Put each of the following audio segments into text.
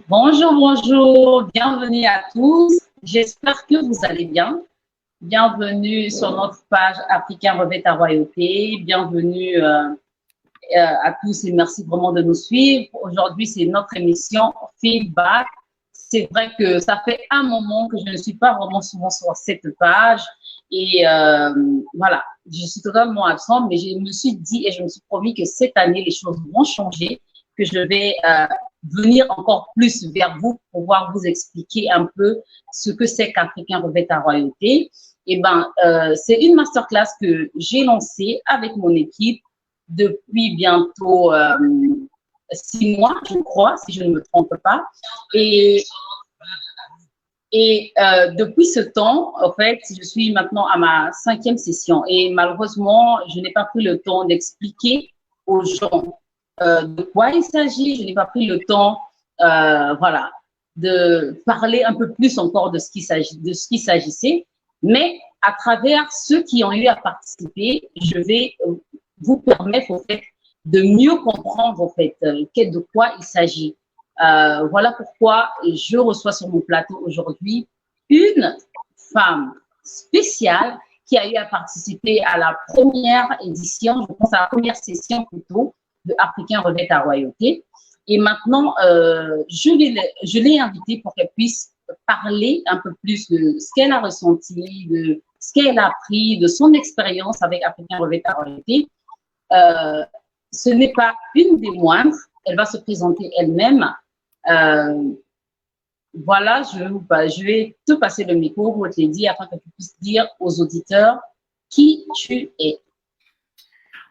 Bonjour, bonjour, bienvenue à tous. J'espère que vous allez bien. Bienvenue sur notre page Africain revêt ta royauté. Bienvenue à tous et merci vraiment de nous suivre. Aujourd'hui, c'est notre émission Feedback. C'est vrai que ça fait un moment que je ne suis pas vraiment souvent sur cette page et voilà, je suis totalement absente, mais je me suis dit et je me suis promis que cette année, les choses vont changer, que je vais venir encore plus vers vous pour pouvoir vous expliquer un peu ce que c'est qu'Africain revêt ta royauté. Et ben, c'est une masterclass que j'ai lancée avec mon équipe depuis bientôt 6 mois, je crois, si je ne me trompe pas. Et, depuis ce temps, en fait, je suis maintenant à ma 5e session. Et malheureusement, je n'ai pas pris le temps d'expliquer aux gens de quoi il s'agit. Je n'ai pas pris le temps, voilà, de parler un peu plus encore de ce qu'il s'agissait. Mais à travers ceux qui ont eu à participer, je vais vous permettre en fait de mieux comprendre en fait de quoi il s'agit. Voilà pourquoi je reçois sur mon plateau aujourd'hui une femme spéciale qui a eu à participer à la première édition, je pense à la première session plutôt, de Africain revêt ta royauté. Et maintenant, je l'ai invitée pour qu'elle puisse parler un peu plus de ce qu'elle a ressenti, de ce qu'elle a appris, de son expérience avec Africain revêt ta royauté. Ce n'est pas une des moindres. Elle va se présenter elle-même. Voilà, je vais te passer le micro pour te dire afin que tu puisses dire aux auditeurs qui tu es.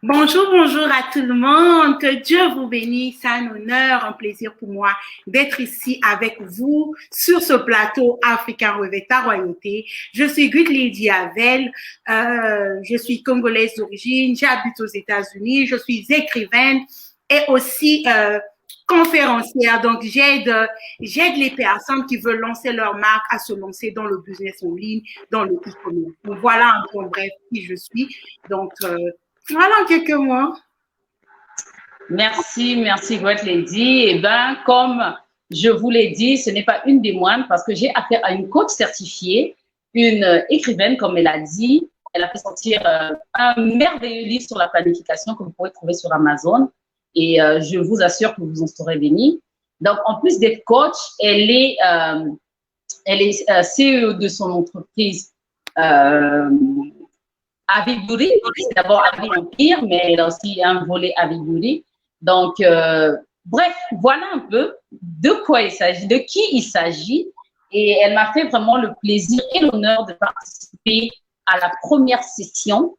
Bonjour, bonjour à tout le monde. Que Dieu vous bénisse. C'est un honneur, un plaisir pour moi d'être ici avec vous sur ce plateau Africain revêt ta royauté. Je suis Good Lady Avel. Je suis congolaise d'origine. J'habite aux États-Unis. Je suis écrivaine et aussi conférencière. Donc, j'aide les personnes qui veulent lancer leur marque à se lancer dans le business en ligne, dans le e-commerce. Donc, voilà un peu en bref qui je suis. Donc, voilà en quelques mots. Merci, merci, Great Lady. Eh bien, comme je vous l'ai dit, ce n'est pas une des moindres parce que j'ai affaire à une coach certifiée, une écrivaine, comme elle a dit. Elle a fait sortir un merveilleux livre sur la planification que vous pourrez trouver sur Amazon. Et je vous assure que vous en serez bénis. Donc, en plus d'être coach, elle est CEO de son entreprise Aviguri. C'est d'abord Avi Empire, mais elle a aussi un volet Aviguri. Donc, bref, voilà un peu de quoi il s'agit, de qui il s'agit. Et elle m'a fait vraiment le plaisir et l'honneur de participer à la première session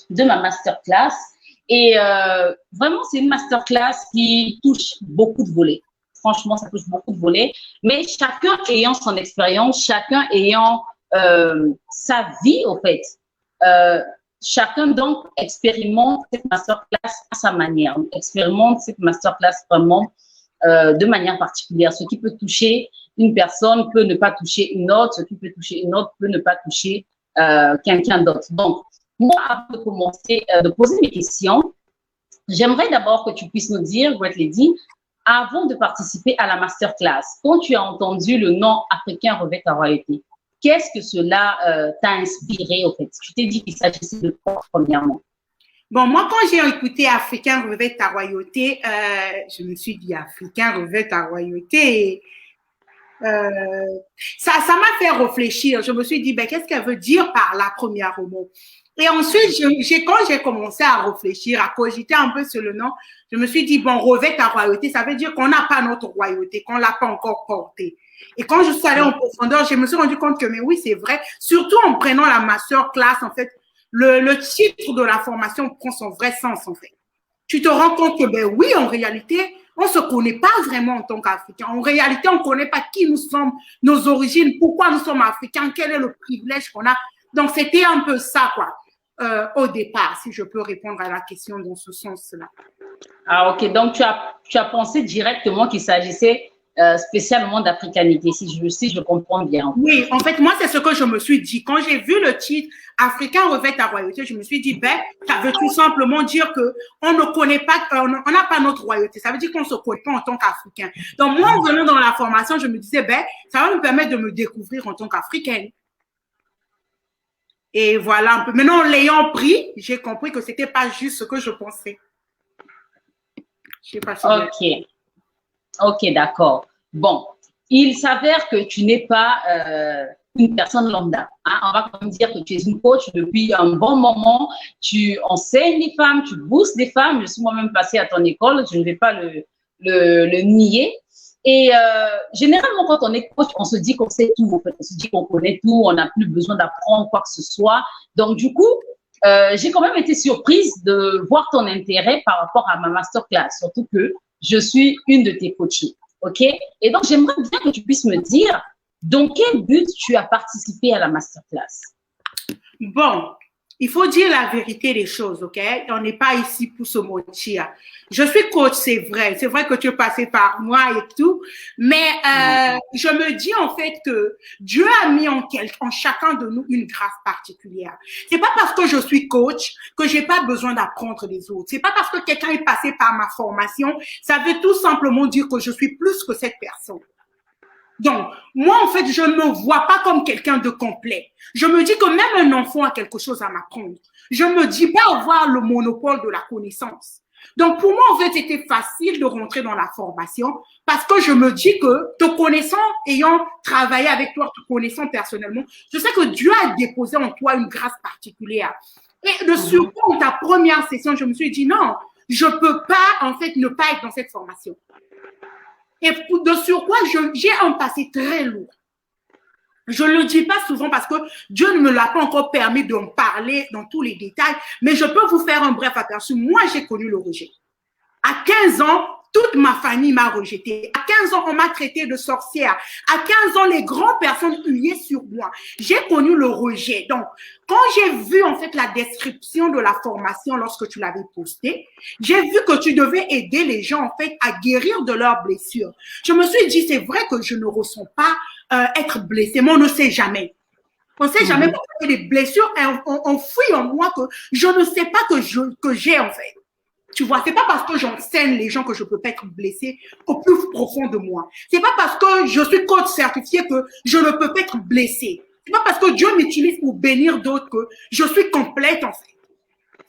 de ma masterclass. Et vraiment, c'est une masterclass qui touche beaucoup de volets. Franchement, ça touche beaucoup de volets. Mais chacun ayant son expérience, chacun ayant sa vie, au fait. Chacun donc expérimente cette masterclass à sa manière, expérimente cette masterclass vraiment de manière particulière. Ce qui peut toucher une personne peut ne pas toucher une autre, ce qui peut toucher une autre peut ne pas toucher quelqu'un d'autre. Donc, moi, avant de commencer, de poser mes questions, j'aimerais d'abord que tu puisses nous dire, Great Lady, avant de participer à la masterclass, quand tu as entendu le nom Africain revêt ta royauté, qu'est-ce que cela t'a inspiré, au fait? Tu t'es dit qu'il s'agissait de quoi, premièrement? Bon, moi, quand j'ai écouté Africain revêt ta royauté, je me suis dit Africain revêt ta royauté. Ça m'a fait réfléchir. Je me suis dit, ben, qu'est-ce qu'elle veut dire par là, premièrement? Et ensuite, quand j'ai commencé à réfléchir, à cogiter un peu sur le nom, je me suis dit, bon, revêt ta royauté, ça veut dire qu'on n'a pas notre royauté, qu'on ne l'a pas encore portée. Et quand je suis allée en profondeur, je me suis rendu compte que, mais oui, c'est vrai, surtout en prenant la masterclass, en fait, le titre de la formation prend son vrai sens, en fait. Tu te rends compte que, ben oui, en réalité, on ne se connaît pas vraiment en tant qu'Africain. En réalité, on ne connaît pas qui nous sommes, nos origines, pourquoi nous sommes Africains, quel est le privilège qu'on a. Donc, c'était un peu ça, quoi, au départ, si je peux répondre à la question dans ce sens-là. Ah, ok. Donc, tu as pensé directement qu'il s'agissait spécialement d'africanité, si je comprends bien. Oui, en fait, moi, c'est ce que je me suis dit. Quand j'ai vu le titre Africain revêt ta royauté, je me suis dit, ben, ça veut tout simplement dire que on ne connaît pas, on n'a pas notre royauté. Ça veut dire qu'on se connaît pas en tant qu'Africain. Donc, moi, en venant dans la formation, je me disais, ben, ça va me permettre de me découvrir en tant qu'Africaine. Et voilà un peu. Maintenant, l'ayant pris, j'ai compris que c'était pas juste ce que je pensais. Je sais pas si Ok, d'accord. Bon, il s'avère que tu n'es pas une personne lambda. Hein? On va quand même dire que tu es une coach depuis un bon moment. Tu enseignes les femmes, tu boostes les femmes. Je suis moi-même passée à ton école, je ne vais pas le nier. Et généralement, quand on est coach, on se dit qu'on sait tout. En fait. On se dit qu'on connaît tout, on n'a plus besoin d'apprendre quoi que ce soit. Donc, du coup, j'ai quand même été surprise de voir ton intérêt par rapport à ma masterclass, surtout que je suis une de tes coachées. OK? Et donc, j'aimerais bien que tu puisses me dire dans quel but tu as participé à la masterclass. Bon, il faut dire la vérité des choses, OK? On n'est pas ici pour se mentir. Je suis coach, c'est vrai. C'est vrai que tu es passé par moi et tout. Mais je me dis en fait que Dieu a mis en chacun de nous une grâce particulière. C'est pas parce que je suis coach que j'ai pas besoin d'apprendre des autres. C'est pas parce que quelqu'un est passé par ma formation, ça veut tout simplement dire que je suis plus que cette personne. Donc, moi, en fait, je ne me vois pas comme quelqu'un de complet. Je me dis que même un enfant a quelque chose à m'apprendre. Je ne me dis pas avoir le monopole de la connaissance. Donc, pour moi, en fait, c'était facile de rentrer dans la formation parce que je me dis que te connaissant, ayant travaillé avec toi, te connaissant personnellement, je sais que Dieu a déposé en toi une grâce particulière. Et de surcroît, dans ta première session, je me suis dit non, je peux pas, en fait, ne pas être dans cette formation. Et de surcroît, j'ai un passé très lourd. Je ne le dis pas souvent parce que Dieu ne me l'a pas encore permis d'en parler dans tous les détails, mais je peux vous faire un bref aperçu. Moi, j'ai connu le rejet. À 15 ans, toute ma famille m'a rejetée. À 15 ans, on m'a traité de sorcière. À 15 ans, les grandes personnes huillaient sur moi. J'ai connu le rejet. Donc, quand j'ai vu en fait la description de la formation lorsque tu l'avais postée, j'ai vu que tu devais aider les gens en fait à guérir de leurs blessures. Je me suis dit, c'est vrai que je ne ressens pas être blessée, mais on ne sait jamais. On ne sait jamais parce que les blessures enfouissent en moi que je ne sais pas que j'ai en fait. Tu vois, c'est pas parce que j'enseigne les gens que je peux pas être blessée au plus profond de moi. C'est pas parce que je suis coach certifié que je ne peux pas être blessée. C'est pas parce que Dieu m'utilise pour bénir d'autres que je suis complète en fait.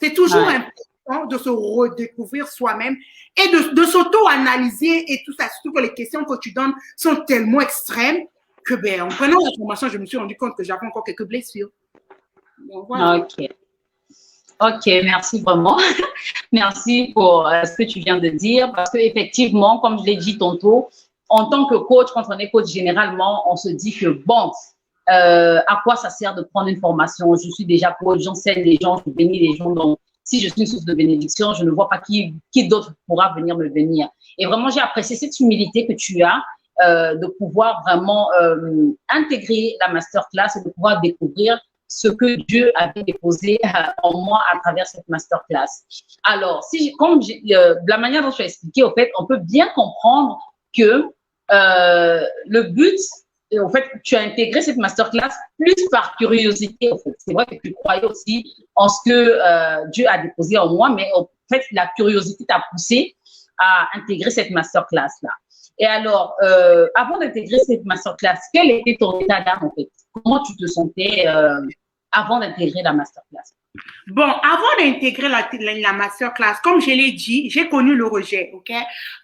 C'est toujours important de se redécouvrir soi-même et de s'auto-analyser et tout ça. Surtout que les questions que tu donnes sont tellement extrêmes que ben, en prenant la formation, je me suis rendu compte que j'avais encore quelques blessures. Donc, voilà. Ok, merci vraiment. Merci pour ce que tu viens de dire parce que effectivement, comme je l'ai dit tantôt, en tant que coach, quand on est coach, généralement, on se dit que bon, à quoi ça sert de prendre une formation? Je suis déjà coach, j'enseigne les gens, je bénis les gens. Donc, si je suis une source de bénédiction, je ne vois pas qui d'autre pourra venir me bénir. Et vraiment, j'ai apprécié cette humilité que tu as de pouvoir vraiment intégrer la masterclass et de pouvoir découvrir ce que Dieu avait déposé en moi à travers cette masterclass. Alors, de la manière dont tu as expliqué, au fait, on peut bien comprendre que le but, en fait, tu as intégré cette masterclass plus par curiosité. En fait. C'est vrai que tu croyais aussi en ce que Dieu a déposé en moi, mais en fait, la curiosité t'a poussé à intégrer cette masterclass-là. Et alors, avant d'intégrer cette masterclass, quel était ton état d'âme en fait? Comment tu te sentais avant d'intégrer la masterclass? Bon, avant d'intégrer la masterclass, comme je l'ai dit, j'ai connu le rejet, ok?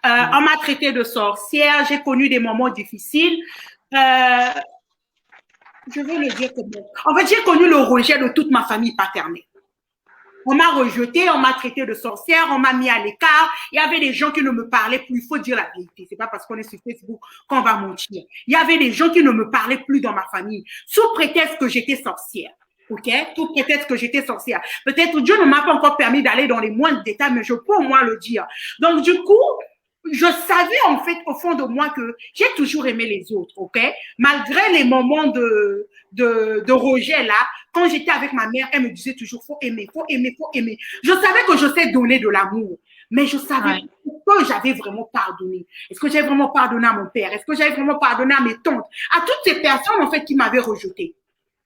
On m'a traité de sorcière, j'ai connu des moments difficiles. Je vais le dire comme ça. En fait, j'ai connu le rejet de toute ma famille paternelle. On m'a rejeté, on m'a traité de sorcière, on m'a mis à l'écart. Il y avait des gens qui ne me parlaient plus. Il faut dire la vérité. C'est pas parce qu'on est sur Facebook qu'on va mentir. Il y avait des gens qui ne me parlaient plus dans ma famille, sous prétexte que j'étais sorcière. Ok? Sous prétexte que j'étais sorcière. Peut-être Dieu ne m'a pas encore permis d'aller dans les moindres détails, mais je peux au moins le dire. Donc, du coup, je savais en fait au fond de moi que j'ai toujours aimé les autres, ok? Malgré les moments de rejet là, quand j'étais avec ma mère, elle me disait toujours faut aimer, faut aimer, faut aimer. Je savais que je sais donner de l'amour, Mais je savais que j'avais vraiment pardonné. Est-ce que j'avais vraiment pardonné à mon père? Est-ce que j'avais vraiment pardonné à mes tantes? À toutes ces personnes, en fait, qui m'avaient rejeté.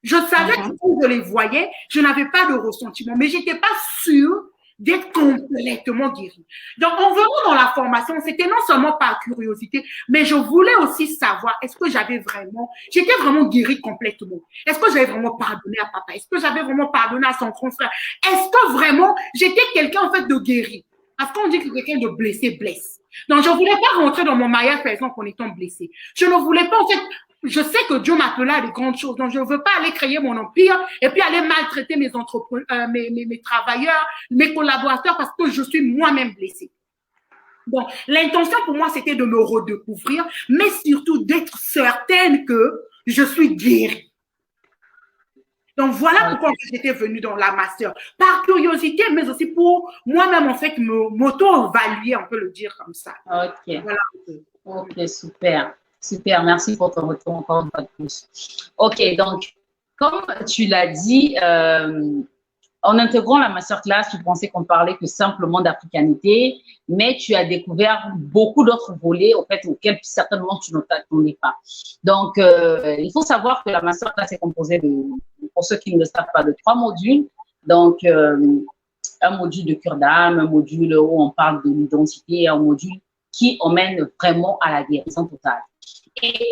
Je savais que quand je les voyais, je n'avais pas de ressentiment, mais je n'étais pas sûre d'être complètement guérie. Donc, en venant dans la formation, c'était non seulement par curiosité, mais je voulais aussi savoir, est-ce que j'étais vraiment guérie complètement? Est-ce que j'avais vraiment pardonné à papa? Est-ce que j'avais vraiment pardonné à son grand frère? Est-ce que vraiment j'étais quelqu'un, en fait, de guéri? Parce qu'on dit que quelqu'un de blessé blesse. Donc, je ne voulais pas rentrer dans mon mariage, par exemple, en étant blessée. Je ne voulais pas, en fait, je sais que Dieu m'appelait à des grandes choses, donc je ne veux pas aller créer mon empire et puis aller maltraiter mes mes travailleurs, mes collaborateurs parce que je suis moi-même blessée. Donc, l'intention pour moi, c'était de me redécouvrir, mais surtout d'être certaine que je suis guérie. Donc, voilà pourquoi j'étais venue dans la master. Par curiosité, mais aussi pour moi-même, en fait, m'auto-évaluer, on peut le dire comme ça. Ok. Voilà. Ok, super. Super, merci pour ton retour encore une fois de plus. Ok, donc, comme tu l'as dit, en intégrant la masterclass, tu pensais qu'on parlait que simplement d'africanité, mais tu as découvert beaucoup d'autres volets en fait, auxquels certainement tu ne t'attendais pas. Donc, il faut savoir que la masterclass est composée pour ceux qui ne le savent pas, de 3 modules. Donc, un module de cure d'âme, un module où on parle de l'identité, un module qui emmène vraiment à la guérison totale. Et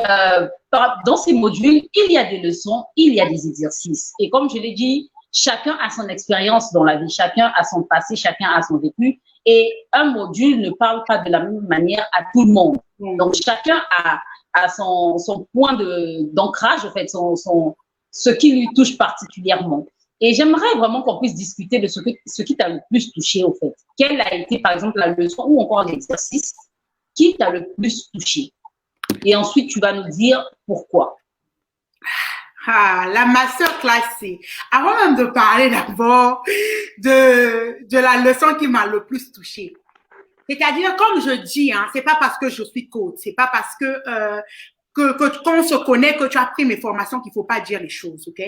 dans ces modules, il y a des leçons, il y a des exercices. Et comme je l'ai dit, chacun a son expérience dans la vie, chacun a son passé, chacun a son vécu. Et un module ne parle pas de la même manière à tout le monde. Donc, chacun a son point d'ancrage, en fait, ce qui lui touche particulièrement. Et j'aimerais vraiment qu'on puisse discuter de ce qui t'a le plus touché, en fait. Quelle a été, par exemple, la leçon ou encore l'exercice qui t'a le plus touché? Et ensuite, tu vas nous dire pourquoi. La masterclass, avant même de parler d'abord de la leçon qui m'a le plus touchée. C'est-à-dire, comme je dis, hein, c'est pas parce que je suis coach, c'est pas parce que qu'on se connaît, que tu as pris mes formations qu'il faut pas dire les choses, ok?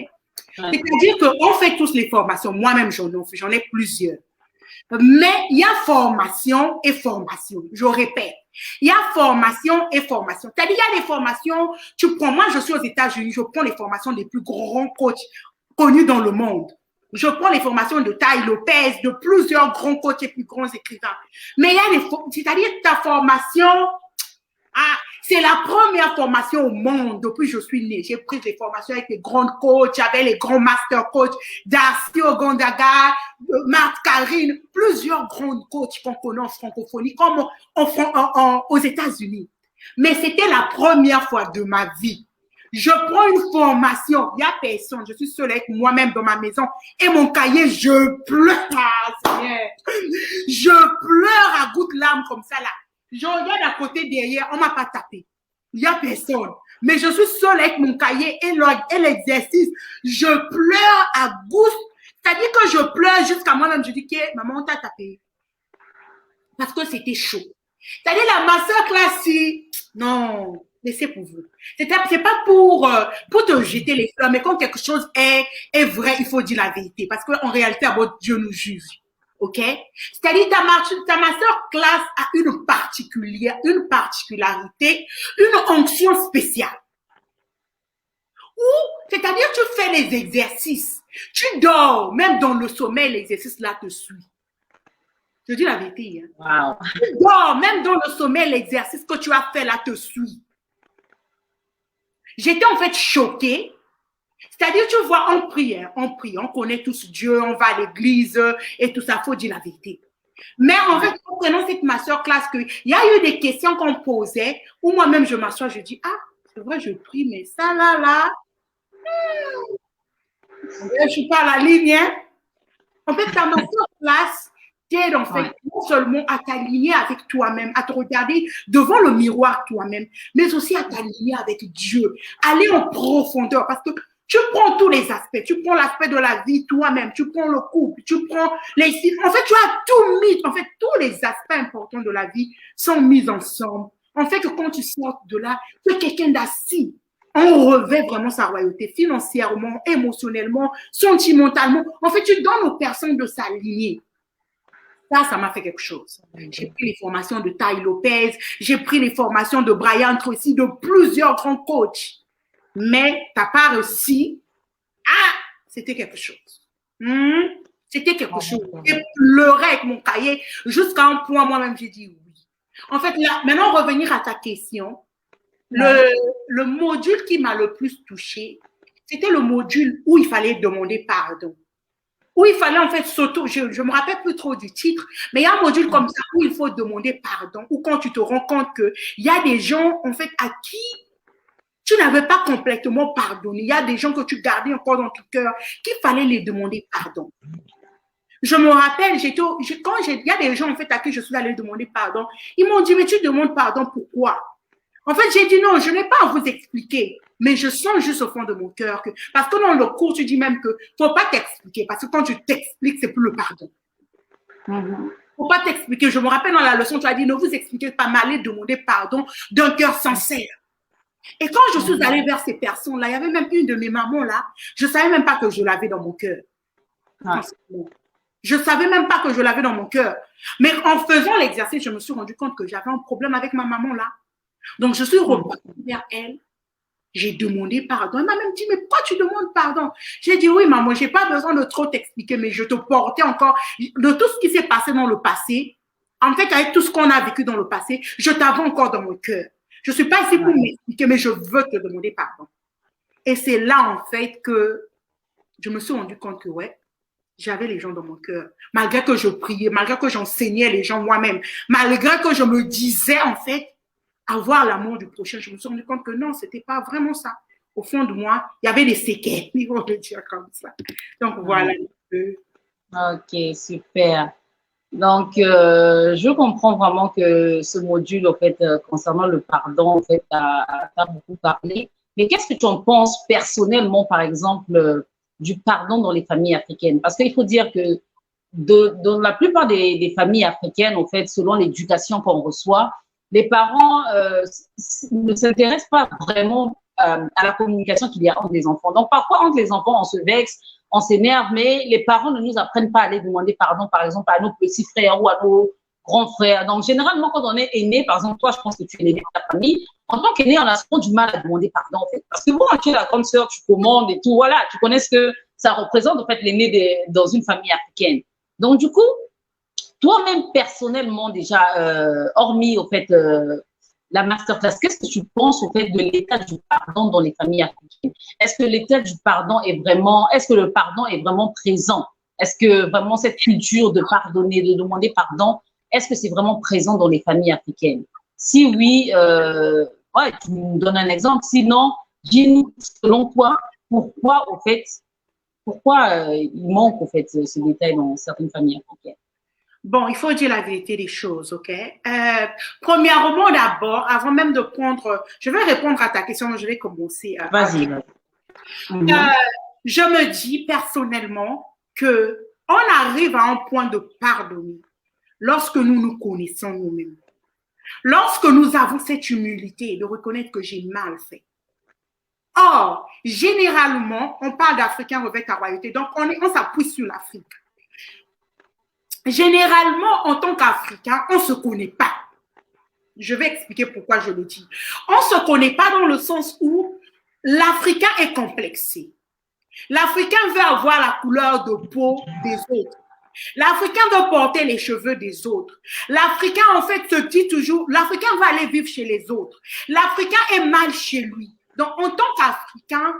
C'est-à-dire qu'on fait tous les formations. Moi-même, j'en ai plusieurs. Mais il y a formation et formation. Je répète. Il y a formation et formation. C'est-à-dire, il y a des formations, moi, je suis aux États-Unis, je prends les formations des plus grands coachs connus dans le monde. Je prends les formations de Tai Lopez, de plusieurs grands coachs et plus grands écrivains. Mais il y a c'est-à-dire, ta formation, c'est la première formation au monde depuis que je suis née. J'ai pris des formations avec les grands coachs, j'avais les grands master coachs, Darcy Ogondaga, Marthe Karine, plusieurs grands coachs qu'on connaît en francophonie, comme aux États-Unis. Mais c'était la première fois de ma vie. Je prends une formation, il n'y a personne, je suis seule avec moi-même dans ma maison et mon cahier, je pleure, je pleure à gouttes larmes comme ça là. Je regarde à côté derrière, on ne m'a pas tapé. Il n'y a personne. Mais je suis seule avec mon cahier et l'exercice. Je pleure à gouttes. C'est-à-dire que je pleure jusqu'à moi-même. Je dis que maman, on t'a tapé. Parce que c'était chaud. C'est-à-dire la masterclass, non, laissez pour vous. C'est pas pour te jeter les fleurs, mais quand quelque chose est vrai, il faut dire la vérité. Parce qu'en réalité, Dieu nous juge. OK? C'est-à-dire, ta masterclass a une particularité, une onction spéciale. Ou, c'est-à-dire, tu fais les exercices. Tu dors, même dans le sommeil, l'exercice là te suit. Je dis la vérité. Hein? Wow. Tu dors, même dans le sommeil, l'exercice que tu as fait là te suit. J'étais en fait choquée. C'est-à-dire, tu vois, on prie, on connaît tous Dieu, on va à l'église et tout ça, il faut dire la vérité. Mais en fait, en prenant cette masterclass, il y a eu des questions qu'on posait où moi-même je m'assois, je dis, c'est vrai, je prie, mais ça là, je ne suis pas à la ligne. Hein? En fait, ta masterclass t'aide en fait non seulement à t'aligner avec toi-même, à te regarder devant le miroir toi-même, mais aussi à t'aligner avec Dieu, aller en profondeur parce que tu prends tous les aspects. Tu prends l'aspect de la vie toi-même. Tu prends le couple. Tu prends les... En fait, tu as tout mis. En fait, tous les aspects importants de la vie sont mis ensemble. En fait, quand tu sors de là, tu es quelqu'un d'assis. On revêt vraiment sa royauté financièrement, émotionnellement, sentimentalement. En fait, tu donnes aux personnes de s'aligner. Ça m'a fait quelque chose. J'ai pris les formations de Tai Lopez, j'ai pris les formations de Brian Tracy, de plusieurs grands coachs. Mais t'as pas réussi. Ah, c'était quelque chose. C'était quelque chose. J'ai pleuré avec mon cahier jusqu'à un point, moi-même, j'ai dit oui. En fait, là, maintenant, revenir à ta question, le module qui m'a le plus touché, c'était le module où il fallait demander pardon. Où il fallait en fait je ne me rappelle plus trop du titre, mais il y a un module comme ça où il faut demander pardon, ou quand tu te rends compte qu'il y a des gens en fait à qui tu n'avais pas complètement pardonné. Il y a des gens que tu gardais encore dans ton cœur, qu'il fallait les demander pardon. Je me rappelle, il y a des gens en fait à qui je suis allée demander pardon, ils m'ont dit, mais tu demandes pardon pourquoi? En fait, j'ai dit non, je n'ai pas à vous expliquer, mais je sens juste au fond de mon cœur que, parce que dans le cours, tu dis même que faut pas t'expliquer, parce que quand tu t'expliques, c'est plus le pardon. Faut pas t'expliquer. Je me rappelle dans la leçon, tu as dit, ne vous expliquez pas, mais allez demander pardon d'un cœur sincère. Et quand je suis allée vers ces personnes-là, il y avait même une de mes mamans là, je savais même pas que je l'avais dans mon cœur. Je savais même pas que je l'avais dans mon cœur. Mais en faisant l'exercice, je me suis rendu compte que j'avais un problème avec ma maman là. Donc, je suis repartie vers elle. J'ai demandé pardon. Elle m'a même dit, mais pourquoi tu demandes pardon? J'ai dit, oui, maman, j'ai pas besoin de trop t'expliquer, mais je te portais encore de tout ce qui s'est passé dans le passé. En fait, avec tout ce qu'on a vécu dans le passé, je t'avais encore dans mon cœur. Je suis pas ici pour m'expliquer, mais je veux te demander pardon. Et c'est là, en fait, que je me suis rendu compte que, ouais, j'avais les gens dans mon cœur. Malgré que je priais, malgré que j'enseignais les gens moi-même, malgré que je me disais, en fait, avoir l'amour du prochain, je me suis rendu compte que non, c'était pas vraiment ça. Au fond de moi, il y avait des séquelles, on va le dire comme ça. Donc, voilà. Ok, super. Donc, je comprends vraiment que ce module, en fait, concernant le pardon, en fait, a beaucoup parlé. Mais qu'est-ce que tu en penses personnellement, par exemple, du pardon dans les familles africaines? Parce qu'il faut dire que dans la plupart des familles africaines, en fait, selon l'éducation qu'on reçoit, les parents ne s'intéressent pas vraiment à la communication qu'il y a entre les enfants. Donc, parfois, entre les enfants, on se vexe, on s'énerve, mais les parents ne nous apprennent pas à aller demander pardon, par exemple, à nos petits frères ou à nos grands frères. Donc, généralement, quand on est aîné, par exemple, toi, je pense que tu es l'aîné de ta famille, en tant qu'aîné, on a souvent du mal à demander pardon, en fait. Parce que bon, tu es la grande sœur, tu commandes et tout, voilà, tu connais ce que ça représente, en fait, l'aîné dans une famille africaine. Donc, du coup, toi-même, personnellement, déjà, hormis, au fait, la masterclass, qu'est-ce que tu penses, au fait, de l'état du pardon dans les familles africaines? Est-ce que l'état du pardon est-ce que le pardon est vraiment présent? Est-ce que vraiment cette culture de pardonner, de demander pardon, est-ce que c'est vraiment présent dans les familles africaines? Si oui, ouais, tu nous donnes un exemple. Sinon, dis-nous, selon toi, pourquoi, au fait, il manque, au fait, ce détail dans certaines familles africaines? Bon, il faut dire la vérité des choses, ok? Premièrement, d'abord, avant même de prendre, je vais répondre à ta question, je vais commencer. Vas-y. Je me dis personnellement que on arrive à un point de pardonner lorsque nous nous connaissons nous-mêmes. Lorsque nous avons cette humilité de reconnaître que j'ai mal fait. Or, généralement, on parle d'Africains revêtent la royauté, donc on s'appuie sur l'Afrique. Généralement, en tant qu'Africain, on ne se connaît pas. Je vais expliquer pourquoi je le dis. On ne se connaît pas dans le sens où l'Africain est complexé. L'Africain veut avoir la couleur de peau des autres. L'Africain veut porter les cheveux des autres. L'Africain, en fait, se dit toujours, l'Africain va aller vivre chez les autres. L'Africain est mal chez lui. Donc, en tant qu'Africain,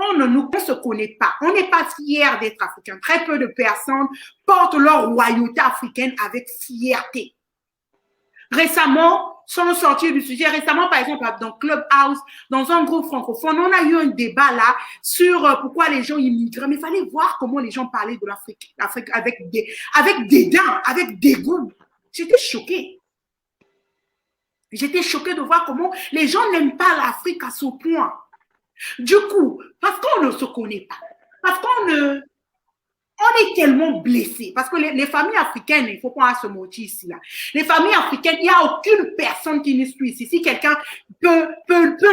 on ne se connaît pas. On n'est pas fier d'être africain. Très peu de personnes portent leur royauté africaine avec fierté. Récemment, sans sortir du sujet, récemment, par exemple, dans Clubhouse, dans un groupe francophone, on a eu un débat là sur pourquoi les gens immigraient. Mais il fallait voir comment les gens parlaient de l'Afrique avec dédain, avec dégoût. J'étais choquée. J'étais choquée de voir comment les gens n'aiment pas l'Afrique à ce point. Du coup, parce qu'on ne se connaît pas, parce qu'on ne On est tellement blessés parce que les familles africaines, il ne faut pas se mentir ici. Là. Les familles africaines, il n'y a aucune personne qui nous suit ici. Si quelqu'un peut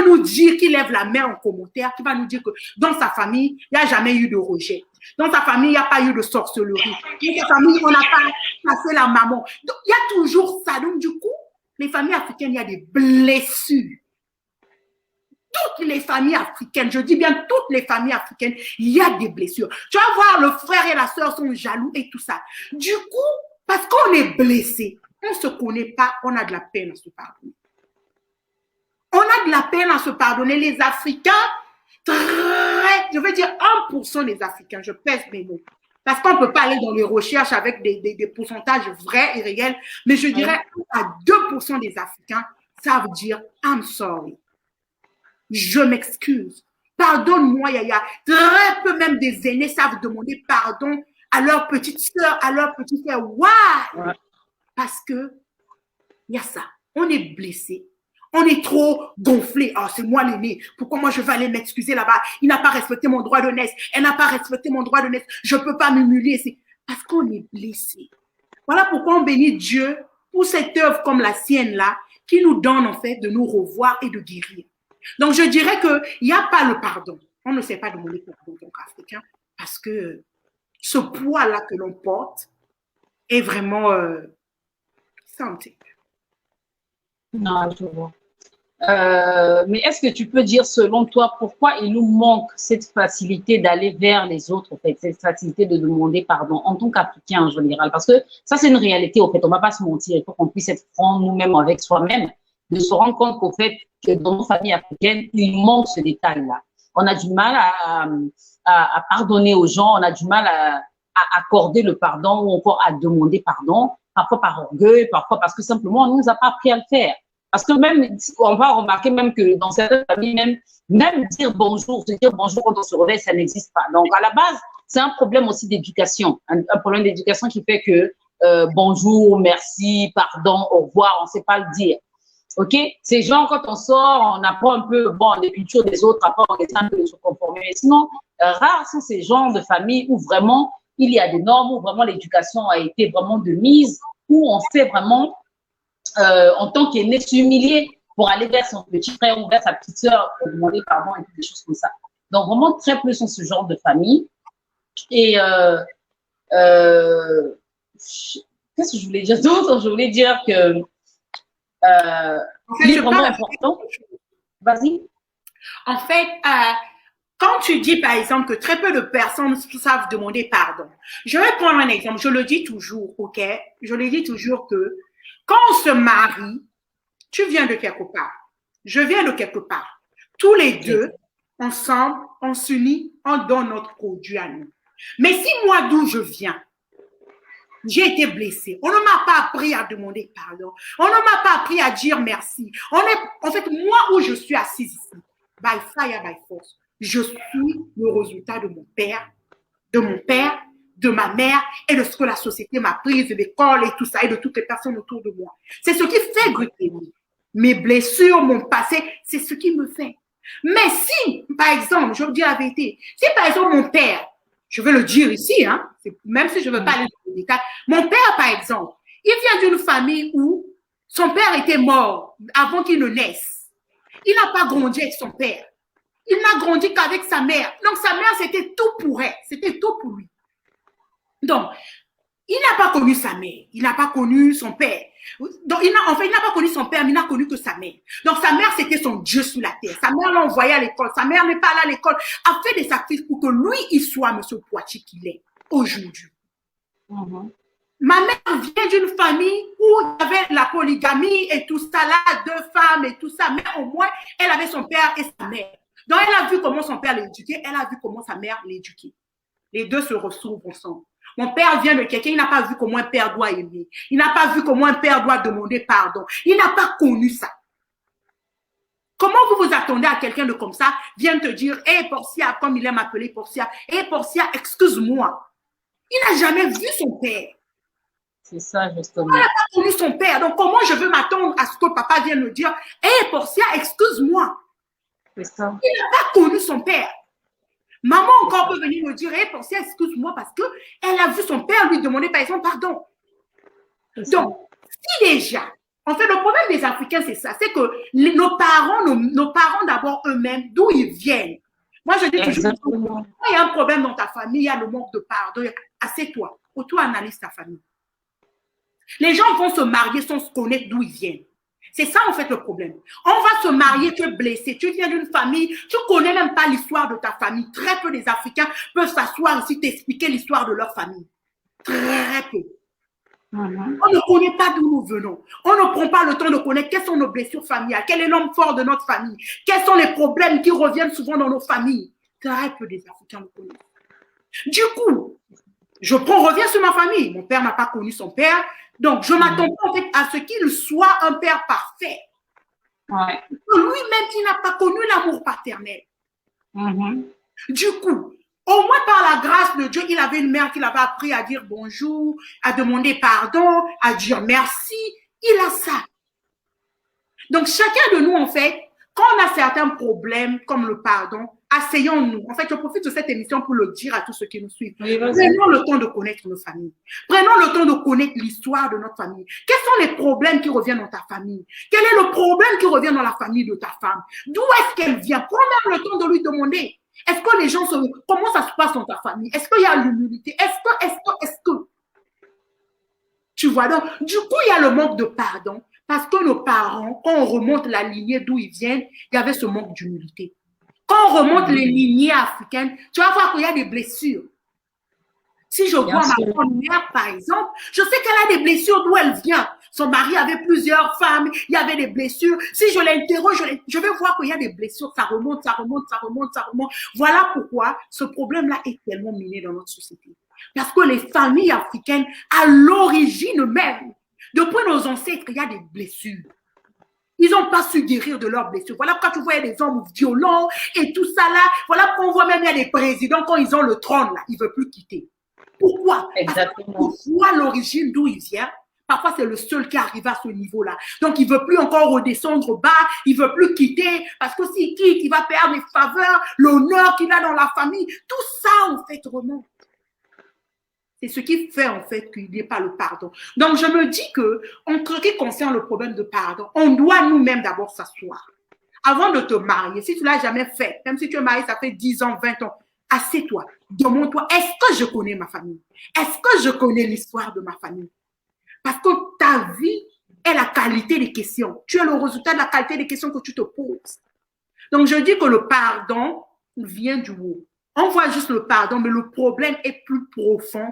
nous dire, qu'il lève la main en commentaire, qui va nous dire que dans sa famille, il n'y a jamais eu de rejet. Dans sa famille, il n'y a pas eu de sorcellerie. Dans sa famille, on n'a pas passé la maman. Donc, il y a toujours ça. Donc, du coup, les familles africaines, il y a des blessures. Toutes les familles africaines, je dis bien toutes les familles africaines, il y a des blessures. Tu vas voir, le frère et la sœur sont jaloux et tout ça. Du coup, parce qu'on est blessé, on ne se connaît pas, on a de la peine à se pardonner. On a de la peine à se pardonner. Les Africains, je veux dire 1% des Africains, je pèse mes mots. Parce qu'on ne peut pas aller dans les recherches avec des pourcentages vrais et réels, mais je dirais à 2% des Africains savent dire « I'm sorry ». Je m'excuse. Pardonne-moi, Yaya. Très peu même des aînés savent demander pardon à leur petite soeur, à leur petit frère. Why? Parce que il y a ça. On est blessé. On est trop gonflé. Oh, c'est moi l'aîné. Pourquoi moi je vais aller m'excuser là-bas? Il n'a pas respecté mon droit de naissance. Elle n'a pas respecté mon droit de naissance. Je ne peux pas m'humilier. C'est parce qu'on est blessé. Voilà pourquoi on bénit Dieu pour cette œuvre comme la sienne là, qui nous donne en fait de nous revoir et de guérir. Donc, je dirais qu'il n'y a pas le pardon. On ne sait pas demander pardon en tant qu'Africain parce que ce poids-là que l'on porte est vraiment santé. Non, je vois. Mais est-ce que tu peux dire, selon toi, pourquoi il nous manque cette facilité d'aller vers les autres, en fait, cette facilité de demander pardon en tant qu'Africain en général? Parce que ça, c'est une réalité, en fait. On ne va pas se mentir. Il faut qu'on puisse être franc nous-mêmes avec soi-même, de se rendre compte qu'au fait, que dans nos familles africaines, il manque ce détail-là. On a du mal à pardonner aux gens, on a du mal à accorder le pardon ou encore à demander pardon, parfois par orgueil, parfois parce que simplement on ne nous a pas appris à le faire. Parce que même, on va remarquer même que dans certaines familles, même dire bonjour, se dire bonjour quand on se réveille, ça n'existe pas. Donc à la base, c'est un problème aussi d'éducation, un problème d'éducation qui fait que bonjour, merci, pardon, au revoir, on ne sait pas le dire. OK? Ces gens, quand on sort, on apprend un peu, bon, les cultures des autres, après on essaie un peu de se conformer. Mais sinon, rares sont ces gens de famille où vraiment il y a des normes, où vraiment l'éducation a été vraiment de mise, où on sait vraiment, en tant qu'aîné, s'humilier pour aller vers son petit frère ou vers sa petite sœur pour demander pardon et des choses comme ça. Donc, vraiment, très peu sont ce genre de famille. Et qu'est-ce que je voulais dire d'autre? Je voulais dire que il est vraiment important. Vas-y. En fait, quand tu dis, par exemple, que très peu de personnes savent demander pardon, je vais prendre un exemple. Je le dis toujours, OK? Je le dis toujours que quand on se marie, tu viens de quelque part. Je viens de quelque part. Tous les deux, ensemble, on s'unit, on donne notre produit à nous. Mais si moi, d'où je viens, j'ai été blessée. On ne m'a pas appris à demander pardon. On ne m'a pas appris à dire merci. En fait, moi où je suis assise ici, by fire, by force, je suis le résultat de mon père, de ma mère et de ce que la société m'a pris, de l'école et tout ça, et de toutes les personnes autour de moi. C'est ce qui fait que mes blessures, mon passé, c'est ce qui me fait. Mais si, par exemple, je vous dis la vérité, si par exemple mon père, je veux le dire ici, hein, même si je ne veux pas aller dans les détails. Mon père, par exemple, il vient d'une famille où son père était mort avant qu'il ne naisse. Il n'a pas grandi avec son père. Il n'a grandi qu'avec sa mère. Donc, sa mère, c'était tout pour elle. C'était tout pour lui. Donc, il n'a pas connu sa mère. Il n'a pas connu son père. Donc, il n'a pas connu son père, mais il n'a connu que sa mère. Donc, sa mère, c'était son Dieu sur la terre. Sa mère l'a envoyé à l'école. Sa mère n'est pas allée à l'école. A fait des sacrifices pour que lui, il soit M. Poitier qu'il est aujourd'hui. Ma mère vient d'une famille où il y avait la polygamie et tout ça, là, 2 femmes et tout ça. Mais au moins, elle avait son père et sa mère. Donc, elle a vu comment son père l'éduquait. Elle a vu comment sa mère l'éduquait. Les deux se retrouvent ensemble. Mon père vient de quelqu'un, il n'a pas vu comment un père doit aimer. Il n'a pas vu comment un père doit demander pardon. Il n'a pas connu ça. Comment vous vous attendez à quelqu'un de comme ça vienne te dire, hé, hey, Portia, comme il aime m'appeler Portia, hé, hey, Portia, excuse-moi. Il n'a jamais vu son père. C'est ça, justement. Il n'a pas connu son père. Donc, comment je veux m'attendre à ce que papa vienne me dire, hé, hey, Portia, excuse-moi. C'est ça. Il n'a pas connu son père. Maman encore peut venir me dire, hey, pensez, excuse-moi, parce qu'elle a vu son père lui demander par exemple pardon. Donc, si déjà, en fait, le problème des Africains, c'est ça, c'est que nos parents d'abord eux-mêmes, d'où ils viennent. Moi, je dis toujours, quand il y a un problème dans ta famille, il y a le manque de pardon, assieds-toi, auto-analyse ta famille. Les gens vont se marier sans se connaître d'où ils viennent. C'est ça, en fait, le problème. On va se marier, tu es blessé, tu viens d'une famille, tu ne connais même pas l'histoire de ta famille. Très peu des Africains peuvent s'asseoir ici, t'expliquer l'histoire de leur famille. Très peu. On ne connaît pas d'où nous venons. On ne prend pas le temps de connaître quelles sont nos blessures familiales, quel est l'homme fort de notre famille, quels sont les problèmes qui reviennent souvent dans nos familles. Très peu des Africains le connaissent. Du coup, reviens sur ma famille. Mon père n'a pas connu son père. Donc, je m'attends en fait à ce qu'il soit un père parfait. Ouais. Lui-même, il n'a pas connu l'amour paternel. Du coup, au moins par la grâce de Dieu, il avait une mère qui l'avait appris à dire bonjour, à demander pardon, à dire merci. Il a ça. Donc, chacun de nous, en fait, quand on a certains problèmes comme le pardon, asseyons-nous. En fait, je profite de cette émission pour le dire à tous ceux qui nous suivent. Oui, prenons le temps de connaître nos familles. Prenons le temps de connaître l'histoire de notre famille. Quels sont les problèmes qui reviennent dans ta famille? Quel est le problème qui revient dans la famille de ta femme? D'où est-ce qu'elle vient? Prends même le temps de lui demander. Est-ce que les gens comment ça se passe dans ta famille? Est-ce qu'il y a l'humilité? Est-ce que? Tu vois, donc, du coup, il y a le manque de pardon. Parce que nos parents, quand on remonte la lignée d'où ils viennent, il y avait ce manque d'humilité. Quand on remonte les lignées africaines, tu vas voir qu'il y a des blessures. Si je vois ma grand-mère, par exemple, je sais qu'elle a des blessures d'où elle vient. Son mari avait plusieurs femmes, il y avait des blessures. Si je l'interroge, je vais voir qu'il y a des blessures. Ça remonte. Voilà pourquoi ce problème-là est tellement miné dans notre société. Parce que les familles africaines, à l'origine même, depuis nos ancêtres, il y a des blessures. Ils n'ont pas su guérir de leurs blessures. Voilà pourquoi tu vois des hommes violents et tout ça là. Voilà pourquoi on voit même il y a des présidents quand ils ont le trône là, ils ne veulent plus quitter. Pourquoi? Exactement. Parce qu'on voit l'origine d'où il vient. Parfois, c'est le seul qui arrive à ce niveau-là. Donc, il ne veut plus encore redescendre bas. Il ne veut plus quitter. Parce que s'il quitte, il va perdre les faveurs, l'honneur qu'il a dans la famille. Tout ça, en fait, remonte. C'est ce qui fait, en fait, qu'il n'y ait pas le pardon. Donc, je me dis que, en ce qui concerne le problème de pardon, on doit nous-mêmes d'abord s'asseoir. Avant de te marier, si tu ne l'as jamais fait, même si tu es marié, ça fait 10 ans, 20 ans, assieds-toi, demande-toi, est-ce que je connais ma famille? Est-ce que je connais l'histoire de ma famille? Parce que ta vie est la qualité des questions. Tu es le résultat de la qualité des questions que tu te poses. Donc, je dis que le pardon vient du haut. On voit juste le pardon, mais le problème est plus profond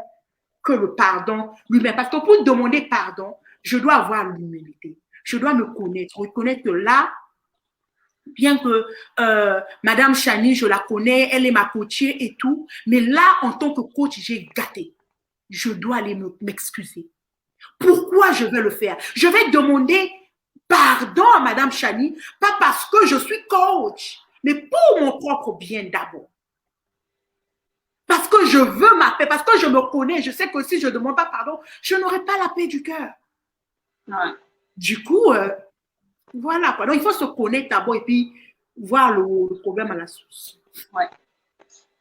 que le pardon lui-même. Parce que pour demander pardon, je dois avoir l'humilité. Je dois me connaître, reconnaître que là, bien que Madame Chani, je la connais, elle est ma coachée et tout, mais là, en tant que coach, j'ai gâté. Je dois aller m'excuser. Pourquoi je vais le faire? Je vais demander pardon à Madame Chani, pas parce que je suis coach, mais pour mon propre bien d'abord. Parce que je veux ma paix, parce que je me connais, je sais que si je ne demande pas pardon, je n'aurai pas la paix du cœur. Ouais. Du coup, voilà quoi. Donc, il faut se connaître d'abord et puis voir le problème à la source. Ouais.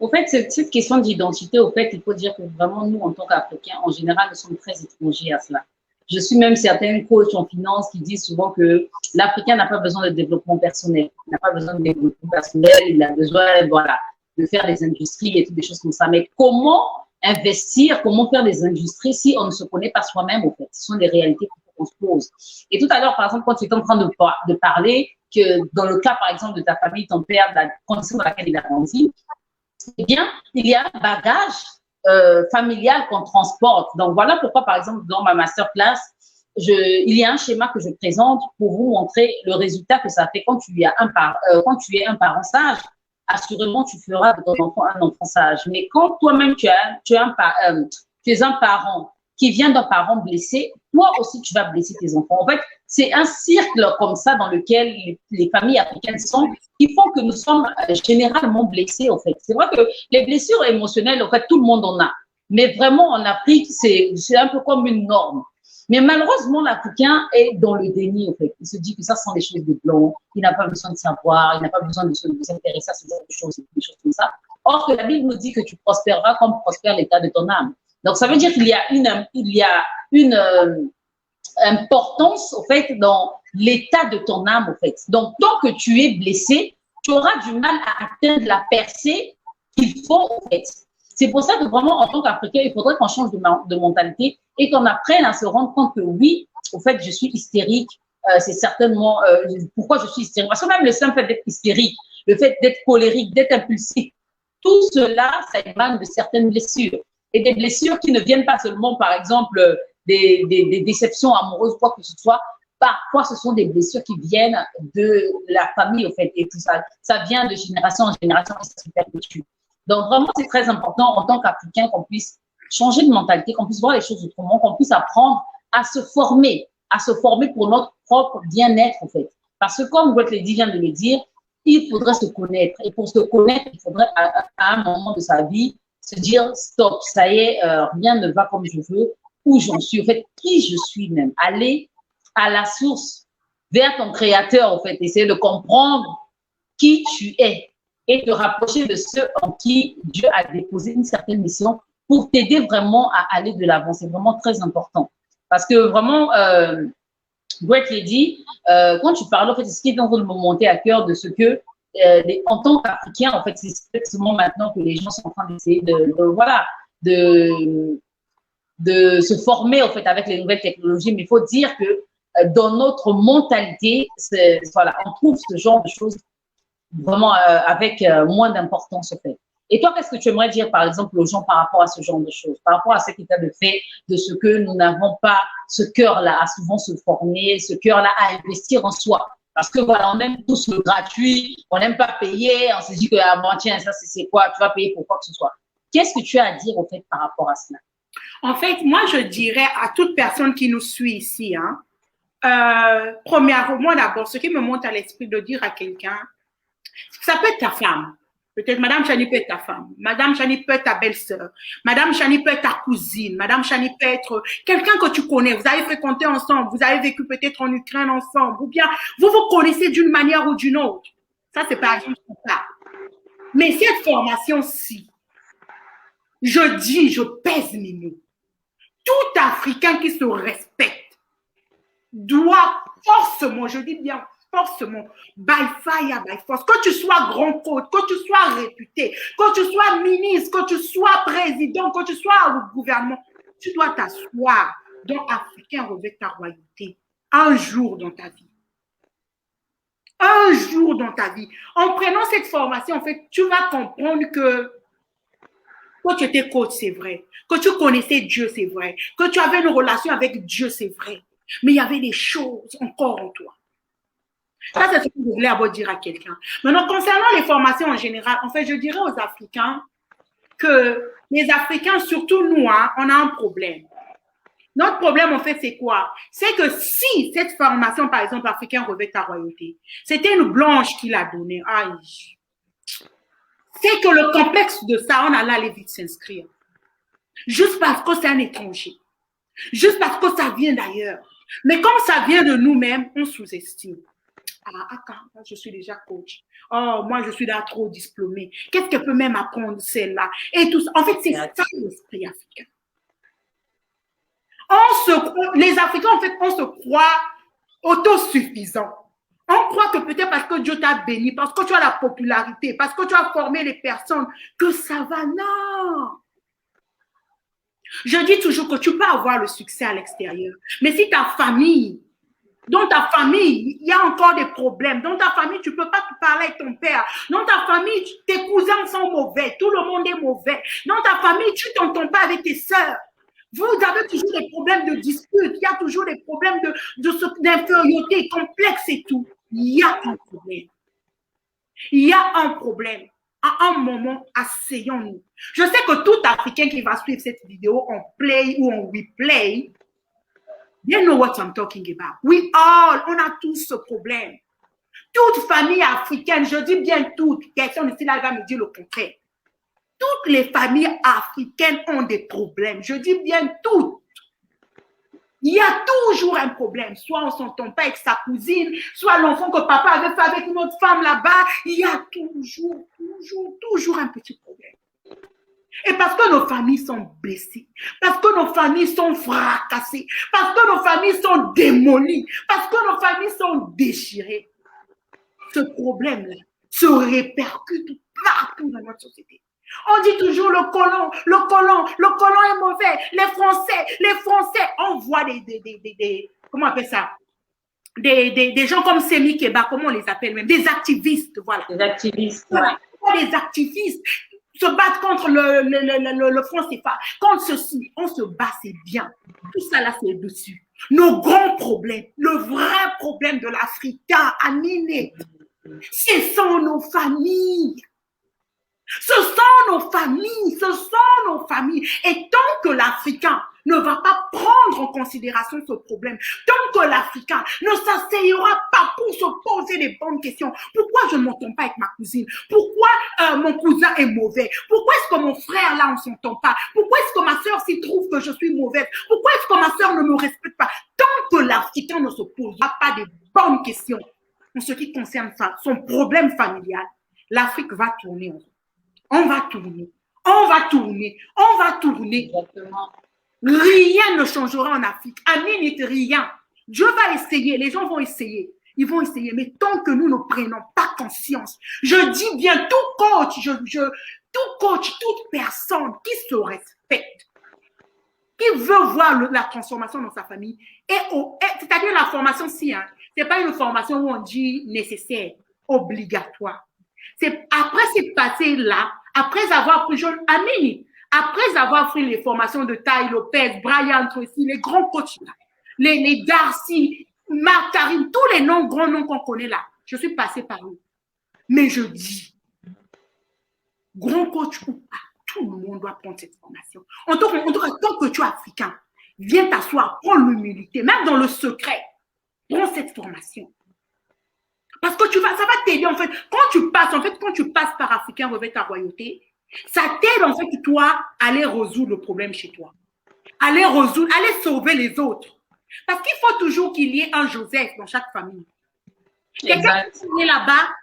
Au fait, cette question d'identité, au fait, il faut dire que vraiment, nous, en tant qu'Africains, en général, nous sommes très étrangers à cela. Je suis même certaines coachs en finance qui disent souvent que l'Africain n'a pas besoin de développement personnel. Il n'a pas besoin de développement personnel, il a besoin, voilà, de faire des industries et toutes des choses comme ça. Mais comment investir, comment faire des industries si on ne se connaît pas soi-même, au fait? Ce sont des réalités qu'on se pose. Et tout à l'heure, par exemple, quand tu étais en train de parler que dans le cas, par exemple, de ta famille, ton père, de la condition dans laquelle il a grandi, eh bien, il y a un bagage familial qu'on transporte. Donc, voilà pourquoi, par exemple, dans ma masterclass, il y a un schéma que je présente pour vous montrer le résultat que ça fait quand tu es un parent sage. Assurément, tu feras de ton enfant un enfant sage. Mais quand toi-même, tu es un parent qui vient d'un parent blessé, toi aussi, tu vas blesser tes enfants. En fait, c'est un cercle comme ça dans lequel les familles africaines sont, qui font que nous sommes généralement blessés, en fait. C'est vrai que les blessures émotionnelles, en fait, tout le monde en a. Mais vraiment, en Afrique, c'est un peu comme une norme. Mais malheureusement, l'Africain est dans le déni, en fait. Il se dit que ça sont des choses de blanc. Il n'a pas besoin de savoir, il n'a pas besoin de s'intéresser à ce genre de choses, des choses comme ça. Or que la Bible nous dit que tu prospéreras comme prospère l'état de ton âme. Donc, ça veut dire qu'il y a une importance, au fait, dans l'état de ton âme, au fait. Donc, tant que tu es blessé, tu auras du mal à atteindre la percée qu'il faut, en fait. C'est pour ça que vraiment, en tant qu'Africain, il faudrait qu'on change de mentalité et qu'on apprenne à se rendre compte que oui, au fait, je suis hystérique. C'est certainement pourquoi je suis hystérique. Parce que même le simple fait d'être hystérique, le fait d'être colérique, d'être impulsif, tout cela, ça émane de certaines blessures. Et des blessures qui ne viennent pas seulement, par exemple, des déceptions amoureuses, quoi que ce soit. Parfois, ce sont des blessures qui viennent de la famille, au fait, et tout ça. Ça vient de génération en génération et ça se perpétue. Donc, vraiment, c'est très important en tant qu'Africain qu'on puisse changer de mentalité, qu'on puisse voir les choses autrement, qu'on puisse apprendre à se former pour notre propre bien-être, en fait. Parce que, comme Great Lady vient de le dire, il faudrait se connaître. Et pour se connaître, il faudrait, à un moment de sa vie, se dire, stop, ça y est, rien ne va comme je veux, où j'en suis, en fait, qui je suis même. Aller à la source, vers ton créateur, en fait, essayer de comprendre qui tu es et te rapprocher de ceux en qui Dieu a déposé une certaine mission pour t'aider vraiment à aller de l'avant. C'est vraiment très important. Parce que vraiment, Great Lady, quand tu parles, en fait, c'est ce qui est en train de me monter à cœur de ce que, en tant qu'Africain, en fait, c'est seulement maintenant que les gens sont en train d'essayer de se former, en fait, avec les nouvelles technologies. Mais il faut dire que dans notre mentalité, voilà, on trouve ce genre de choses vraiment avec moins d'importance, en fait. Et toi, qu'est-ce que tu aimerais dire, par exemple, aux gens par rapport à ce genre de choses, par rapport à cet état de fait, de ce que nous n'avons pas ce cœur-là à souvent se former, ce cœur-là à investir en soi? Parce que voilà, on aime tous le gratuit, on n'aime pas payer, on se dit que, ah, bon, tiens, ça, c'est quoi, tu vas payer pour quoi que ce soit. Qu'est-ce que tu as à dire, au fait, par rapport à cela? En fait, moi, je dirais à toute personne qui nous suit ici, premièrement, d'abord, ce qui me monte à l'esprit de dire à quelqu'un, ça peut être ta femme. Peut-être Madame Chani peut être ta femme. Madame Chani peut être ta belle-sœur. Madame Chani peut être ta cousine. Madame Chani peut être quelqu'un que tu connais. Vous avez fréquenté ensemble. Vous avez vécu peut-être en Ukraine ensemble. Ou bien vous vous connaissez d'une manière ou d'une autre. Ça, c'est par exemple ça. Mais cette formation-ci, je pèse mes mots. Tout Africain qui se respecte doit forcément, je dis bien forcément, by fire, by force, que tu sois grand côte, que tu sois réputé, que tu sois ministre, que tu sois président, que tu sois au gouvernement, tu dois t'asseoir dans Africain revêt ta royauté un jour dans ta vie. Un jour dans ta vie. En prenant cette formation, en fait, tu vas comprendre que tu étais coach, c'est vrai. Que tu connaissais Dieu, c'est vrai. Que tu avais une relation avec Dieu, c'est vrai. Mais il y avait des choses encore en toi. Ça, c'est ce que je voulais d'abord dire à quelqu'un. Maintenant, concernant les formations en général, en fait, je dirais aux Africains que les Africains, surtout nous, on a un problème. Notre problème, en fait, c'est quoi? C'est que si cette formation, par exemple, Africain revêt ta royauté, c'était une blanche qui l'a donnée. Aïe. C'est que le complexe de ça, on allait aller vite s'inscrire. Juste parce que c'est un étranger. Juste parce que ça vient d'ailleurs. Mais comme ça vient de nous-mêmes, on sous-estime. Je suis déjà coach. Oh, moi, je suis là trop diplômée. Qu'est-ce qu'elle peut même apprendre celle-là? Et tout ça. En fait, c'est ça l'esprit africain. Les Africains, en fait, on se croit autosuffisants. On croit que peut-être parce que Dieu t'a béni, parce que tu as la popularité, parce que tu as formé les personnes, que ça va. Non. Je dis toujours que tu peux avoir le succès à l'extérieur. Mais si ta famille, dans ta famille, il y a encore des problèmes. Dans ta famille, tu ne peux pas te parler avec ton père. Dans ta famille, tes cousins sont mauvais. Tout le monde est mauvais. Dans ta famille, tu ne t'entends pas avec tes sœurs. Vous avez toujours des problèmes de dispute. Il y a toujours des problèmes d'infériorité, complexe et tout. Il y a un problème. Il y a un problème. À un moment, asseyons-nous. Je sais que tout Africain qui va suivre cette vidéo en play ou en replay, they know what I'm talking about. On a tous ce problème. Toute famille africaine, je dis bien toutes, personne ici là va me dire le contraire. Toutes les familles africaines ont des problèmes. Je dis bien toutes. Il y a toujours un problème. Soit on ne s'entend pas avec sa cousine, soit l'enfant que papa avait fait avec une autre femme là-bas. Il y a toujours un petit problème. Et parce que nos familles sont blessées, parce que nos familles sont fracassées, parce que nos familles sont démolies, parce que nos familles sont déchirées, ce problème-là se répercute partout dans notre société. On dit toujours le colon est mauvais, les Français, on voit comment on appelle ça? Des gens comme Semi Keba, comment on les appelle même? Des activistes, voilà. Des activistes, voilà. Des activistes se battent contre le franc CFA, contre ceci, on se bat, c'est bien. Tout ça là, c'est dessus. Nos grands problèmes, le vrai problème de l'Africain, Aminé, ce sont nos familles. Ce sont nos familles, ce sont nos familles. Et tant que l'Africain ne va pas prendre en considération ce problème, tant que l'Africain ne s'asseyera pas pour se poser les bonnes questions, pourquoi je ne m'entends pas avec ma cousine? Pourquoi mon cousin est mauvais? Pourquoi est-ce que mon frère là, on ne s'entend pas? Pourquoi est-ce que ma soeur s'y trouve que je suis mauvaise? Pourquoi est-ce que ma soeur ne me respecte pas? Tant que l'Africain ne se posera pas des bonnes questions en ce qui concerne ça, son problème familial, l'Afrique va tourner en rond. On va tourner, on va tourner, on va tourner. Exactement. Rien ne changera en Afrique. Amin, rien. Dieu va essayer, les gens vont essayer. Ils vont essayer, mais tant que nous ne prenons pas conscience, je dis bien tout coach, toute personne qui se respecte, qui veut voir la transformation dans sa famille, c'est-à-dire la formation, si, hein, ce n'est pas une formation où on dit nécessaire, obligatoire. C'est après c'est passé là, après avoir pris Amini, après avoir pris les formations de Tai Lopez, Brian Tracy, les grands coachs là, les Darcy, Marc Karim, tous les grands noms qu'on connaît là, je suis passée par eux. Mais je dis, grand coach ou pas, tout le monde doit prendre cette formation. En tout cas, tant que tu es africain, viens t'asseoir, prends l'humilité, même dans le secret, prends cette formation. Parce que ça va t'aider en fait. Quand tu passes par Africain Revêt ta royauté, ça t'aide en fait toi à aller résoudre le problème chez toi. Aller sauver les autres. Parce qu'il faut toujours qu'il y ait un Joseph dans chaque famille. Quelqu'un qui est là-bas,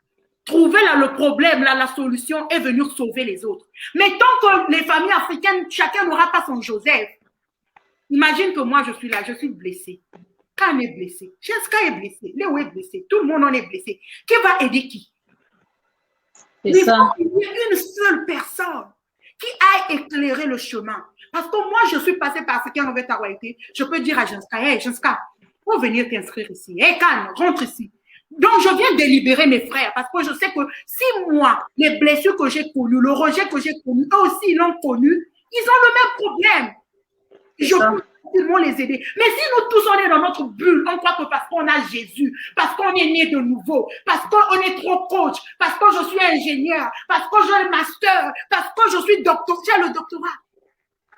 trouver là le problème, là, la solution et venir sauver les autres. Mais tant que les familles africaines, chacun n'aura pas son Joseph. Imagine que moi je suis là, je suis blessée. Quand on est blessé, Jessica est blessée, Léo est blessé, tout le monde en est blessé. Qui va aider qui? Il y a une seule personne qui aille éclairer le chemin. Parce que moi, je suis passée par Africain Revêt ta royauté. Je peux dire à Jessica, hey, Jessica, faut venir t'inscrire ici. Hey, Cannes, rentre ici. Donc, je viens délibérer mes frères parce que je sais que si moi, les blessures que j'ai connues, le rejet que j'ai connu, eux aussi, ils l'ont connu, ils ont le même problème. Je peux facilement les aider. Mais si nous tous, on est dans notre bulle, on croit que parce qu'on a Jésus, parce qu'on est né de nouveau, parce qu'on est trop coach, parce que je suis ingénieur, parce que j'ai le master, parce que je suis docteur, j'ai le doctorat.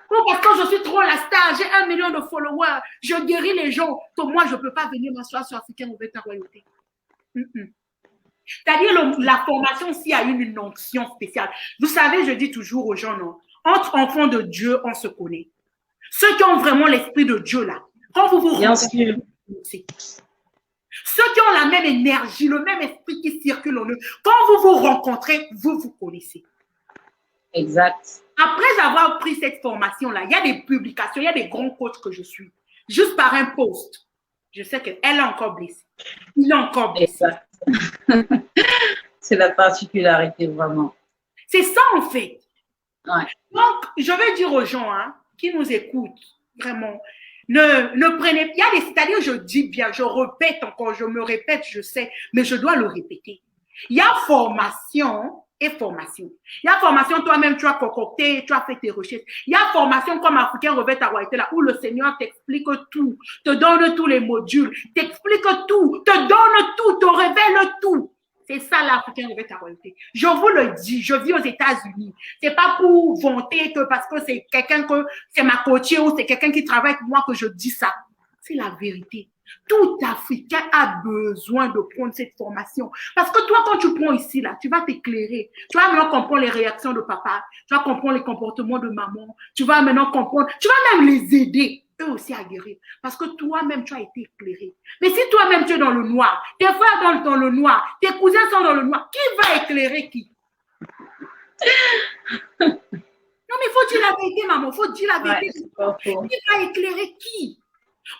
Ou parce que je suis trop la star, j'ai 1 million de followers, je guéris les gens, que moi, je ne peux pas venir m'asseoir sur Africain Revêt ta royauté. C'est-à-dire la formation, s'il y a une onction spéciale. Vous savez, je dis toujours aux gens, non, entre enfants de Dieu, on se connaît. Ceux qui ont vraiment l'esprit de Dieu là, quand vous vous rencontrez, ceux qui ont la même énergie, le même esprit qui circule en eux, quand vous vous rencontrez, vous vous connaissez. Exact. Après avoir pris cette formation-là, il y a des publications, il y a des grands coachs que je suis. Juste par un post, je sais qu'elle est encore blessée. Il est encore blessé. C'est la particularité, vraiment. C'est ça, en fait. Ouais. Donc, je vais dire aux gens qui nous écoutent, vraiment, ne prenez... C'est-à-dire, je dis bien, je répète encore, je me répète, je sais, mais je dois le répéter. Il y a formation et formation. Il y a formation, toi-même, tu as concocté, tu as fait tes recherches. Il y a formation comme Africain Revêt ta royauté, là, où le Seigneur t'explique tout, te donne tous les modules, t'explique tout, te donne tout, te révèle tout. C'est ça l'Africain Revêt ta royauté. Je vous le dis, je vis aux États-Unis. C'est pas pour vanter que parce que c'est quelqu'un que c'est ma coachée ou c'est quelqu'un qui travaille avec moi que je dis ça. C'est la vérité. Tout Africain a besoin de prendre cette formation. Parce que toi, quand tu prends ici, là, tu vas t'éclairer. Tu vas maintenant comprendre les réactions de papa. Tu vas comprendre les comportements de maman. Tu vas maintenant comprendre. Tu vas même les aider, eux aussi, à guérir. Parce que toi-même, tu as été éclairé. Mais si toi-même, tu es dans le noir, tes frères sont dans le noir, tes cousins sont dans le noir, qui va éclairer qui? Non, mais il faut dire la vérité, maman. Il faut dire la vérité. Il va éclairer qui?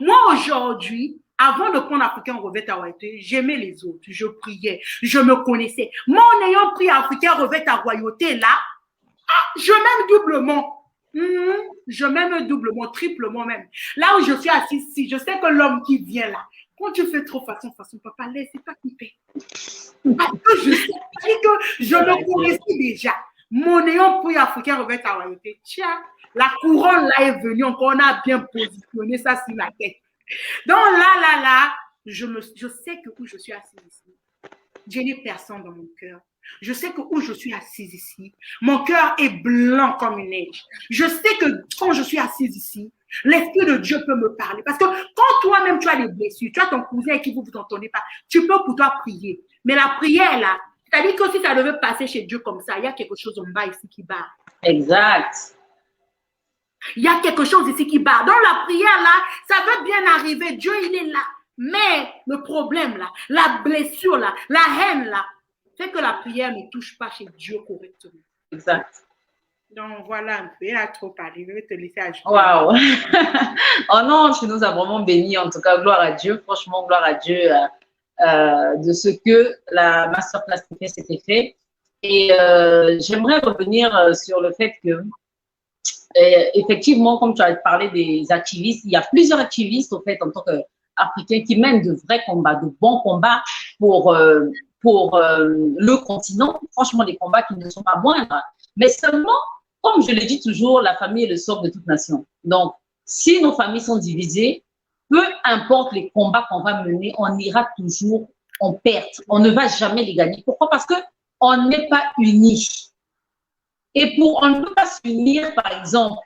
Moi, aujourd'hui, avant de prendre Africain revêt à royauté, j'aimais les autres. Je priais. Je me connaissais. Moi, en ayant pris Africain revêt à royauté, là, je m'aime doublement. Je m'aime doublement, triplement même. Là où je suis assise ici, je sais que l'homme qui vient là, quand tu fais trop façon, papa, laissez pas couper. Parce que je sais que je me connaissais déjà. Mon ayant pris Africain revêt à royauté, tiens, la couronne là est venue, encore on a bien positionné ça sur la tête. Donc là, je sais que où je suis assise ici, je n'ai personne dans mon cœur. Je sais que où je suis assise ici, mon cœur est blanc comme une neige. Je sais que quand je suis assise ici, l'Esprit de Dieu peut me parler. Parce que quand toi-même tu as des blessures, tu as ton cousin et qui vous entendez pas, tu peux pour toi prier. Mais la prière là, c'est-à-dire que si ça devait passer chez Dieu comme ça, il y a quelque chose en bas ici qui bat. Exact. Il y a quelque chose ici qui bat. Dans la prière là, ça veut bien arriver. Dieu, il est là. Mais le problème là, la blessure là, la haine là, fait que la prière ne touche pas chez Dieu correctement. Exact. Donc voilà un peu, il a trop parlé. Je vais te laisser ajouter. Waouh! Oh non, tu nous as vraiment bénis. En tout cas, gloire à Dieu. Franchement, gloire à Dieu de ce que la masterclass s'était fait. Et j'aimerais revenir sur le fait que effectivement, comme tu as parlé des activistes, il y a plusieurs activistes, au fait, en tant qu'Africains, qui mènent de vrais combats, de bons combats pour le continent. Franchement, des combats qui ne sont pas moindres. Mais seulement, comme je le dis toujours, la famille est le socle de toute nation. Donc, si nos familles sont divisées, peu importe les combats qu'on va mener, on ira toujours en perte. On ne va jamais les gagner. Pourquoi? Parce qu'on n'est pas unis. Et on ne peut pas s'unir, par exemple,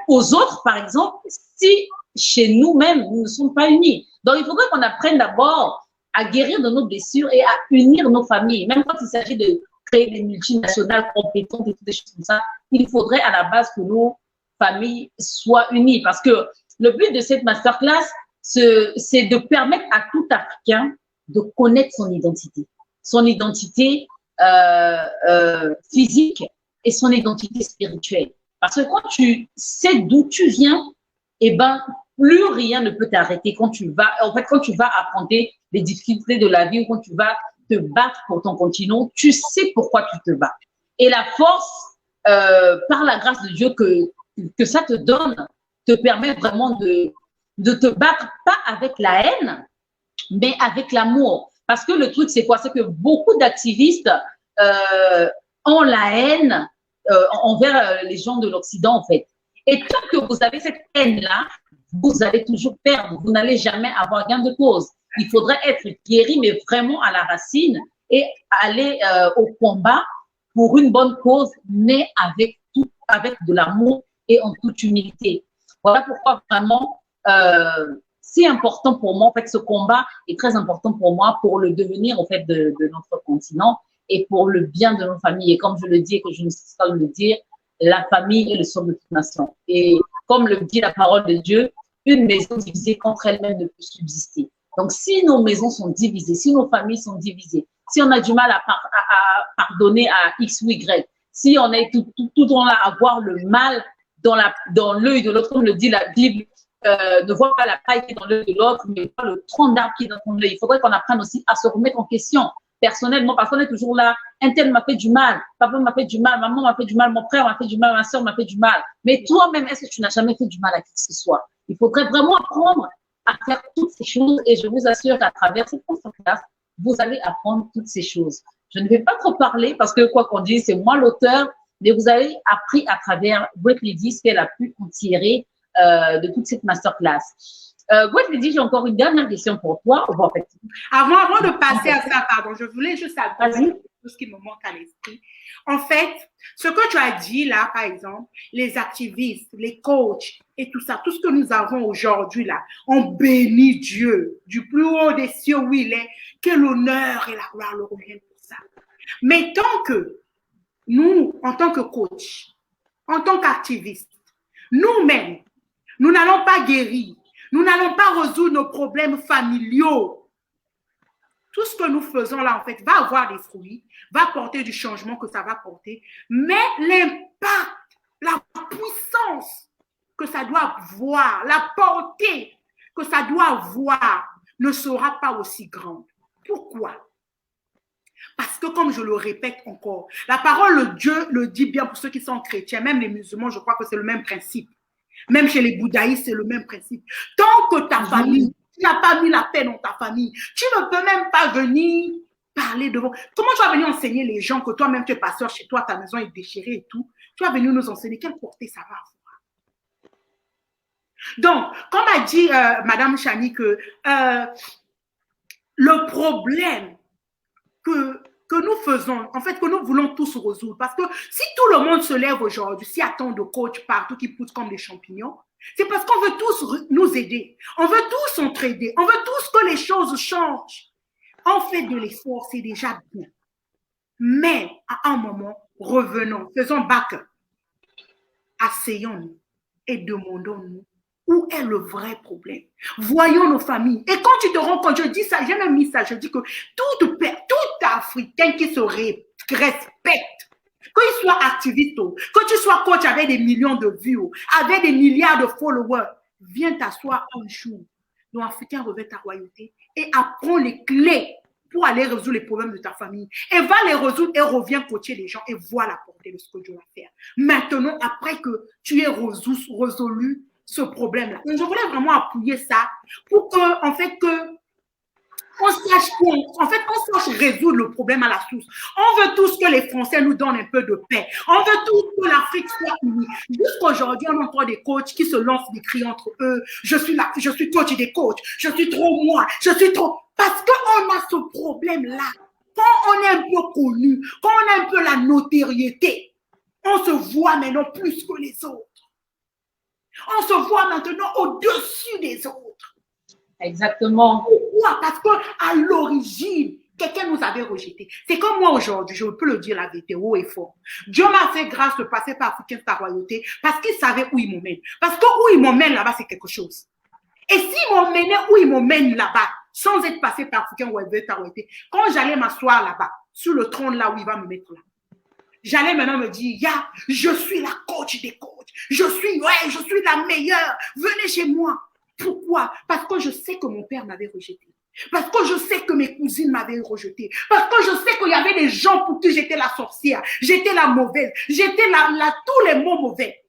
aux autres, par exemple, si chez nous-mêmes, nous ne sommes pas unis. Donc, il faudrait qu'on apprenne d'abord à guérir de nos blessures et à unir nos familles. Même quand il s'agit de créer des multinationales compétentes et toutes des choses comme ça, il faudrait à la base que nos familles soient unies. Parce que le but de cette masterclass, c'est de permettre à tout Africain de connaître son identité. Son identité physique et son identité spirituelle. Parce que quand tu sais d'où tu viens, eh ben, plus rien ne peut t'arrêter quand tu vas affronter les difficultés de la vie ou quand tu vas te battre pour ton continent, tu sais pourquoi tu te bats. Et la force, par la grâce de Dieu que ça te donne, te permet vraiment de te battre, pas avec la haine, mais avec l'amour. Parce que le truc, c'est quoi? C'est que beaucoup d'activistes ont la haine envers les gens de l'Occident, en fait. Et tant que vous avez cette haine-là, vous allez toujours perdre. Vous n'allez jamais avoir gain de cause. Il faudrait être guéri, mais vraiment à la racine et aller au combat pour une bonne cause, mais avec de l'amour et en toute humilité. Voilà pourquoi vraiment c'est important pour moi. En fait, ce combat est très important pour moi pour le devenir en fait de notre continent et pour le bien de nos familles. Et comme je le dis et que je ne cesse pas de le dire, la famille est le socle de toute nation. Et comme le dit la parole de Dieu, une maison divisée contre elle-même ne peut subsister. Donc, si nos maisons sont divisées, si nos familles sont divisées, si on a du mal à pardonner à X ou Y, si on est tout le temps là à voir le mal dans l'œil de l'autre, comme le dit la Bible, ne vois pas la paille qui est dans l'œil de l'autre, mais vois le tronc d'arbre qui est dans ton œil. Il faudrait qu'on apprenne aussi à se remettre en question personnellement, parce qu'on est toujours là. Un tel m'a fait du mal, papa m'a fait du mal, maman m'a fait du mal, mon frère m'a fait du mal, ma soeur m'a fait du mal. Mais toi-même, est-ce que tu n'as jamais fait du mal à qui que ce soit? Il faudrait vraiment apprendre à faire toutes ces choses et je vous assure qu'à travers cette conférence, vous allez apprendre toutes ces choses. Je ne vais pas trop parler parce que quoi qu'on dise, c'est moi l'auteur, mais vous avez appris à travers Great Lady ce qu'elle a pu en tirer de toute cette masterclass. Great Lady, j'ai encore une dernière question pour toi. En fait, avant de passer à ça, pardon, je voulais juste ajouter tout ce qui me manque à l'esprit. En fait, ce que tu as dit là, par exemple, les activistes, les coachs et tout ça, tout ce que nous avons aujourd'hui là, on bénit Dieu du plus haut des cieux où il est, que l'honneur et la gloire le reviennent pour ça. Mais tant que nous, en tant que coach, en tant qu'activistes, nous-mêmes, nous n'allons pas guérir, nous n'allons pas résoudre nos problèmes familiaux. tout ce que nous faisons là, en fait, va avoir des fruits, va porter du changement que ça va porter, mais l'impact, la puissance que ça doit voir, la portée que ça doit voir ne sera pas aussi grande. Pourquoi? Parce que, comme je le répète encore, la parole de Dieu le dit bien pour ceux qui sont chrétiens, même les musulmans, je crois que c'est le même principe. Même chez les bouddhistes, c'est le même principe. Tant que ta famille, tu n'as pas mis la paix dans ta famille, tu ne peux même pas venir parler devant. Comment tu vas venir enseigner les gens que toi-même tu es pasteur chez toi, ta maison est déchirée et tout? Tu vas venir nous enseigner quelle portée ça va avoir. Donc, comme a dit Madame Chani, que le problème que nous faisons, en fait, que nous voulons tous résoudre. Parce que si tout le monde se lève aujourd'hui, s'il y a tant de coachs partout qui poussent comme des champignons, c'est parce qu'on veut tous nous aider. On veut tous s'entraider. On veut tous que les choses changent. On fait de l'effort, c'est déjà bien. Mais à un moment, revenons, faisons back-up. Asseyons-nous et demandons-nous où est le vrai problème. Voyons nos familles. Et quand tu te rends compte, je dis ça, j'ai même mis ça, je dis que tout Africain qui se respecte, qu'il soit activiste, que tu sois coach avec des millions de vues, avec des milliards de followers, viens t'asseoir un jour dans Africain revêt ta royauté et apprends les clés pour aller résoudre les problèmes de ta famille. Et va les résoudre et reviens coacher les gens et vois la portée de ce que Dieu va faire. Maintenant, après que tu aies résolu ce problème-là. Donc, je voulais vraiment appuyer ça pour que, en fait, on sache on sache résoudre le problème à la source. On veut tous que les Français nous donnent un peu de paix. On veut tous que l'Afrique soit unie. Jusqu'aujourd'hui, on a encore des coachs qui se lancent des cris entre eux. Je suis coach des coachs. Je suis trop moi. Je suis trop. Parce qu'on a ce problème-là. Quand on est un peu connu, quand on a un peu la notoriété, on se voit maintenant plus que les autres. On se voit maintenant au-dessus des autres. Exactement. Pourquoi? Parce qu'à l'origine, quelqu'un nous avait rejetés. C'est comme moi aujourd'hui, je peux le dire la vérité haut et fort. Dieu m'a fait grâce de passer par Africain sa royauté parce qu'il savait où il m'emmène. Parce que où il m'emmène là-bas, c'est quelque chose. Et s'il m'emmenait où il m'emmène là-bas, sans être passé par Africain sa royauté, quand j'allais m'asseoir là-bas, sur le trône là où il va me mettre là, j'allais maintenant me dire, je suis la coach des coachs. Je suis la meilleure. Venez chez moi. Pourquoi? Parce que je sais que mon père m'avait rejeté. Parce que je sais que mes cousines m'avaient rejeté. Parce que je sais qu'il y avait des gens pour qui j'étais la sorcière. J'étais la mauvaise. J'étais tous les mots mauvais.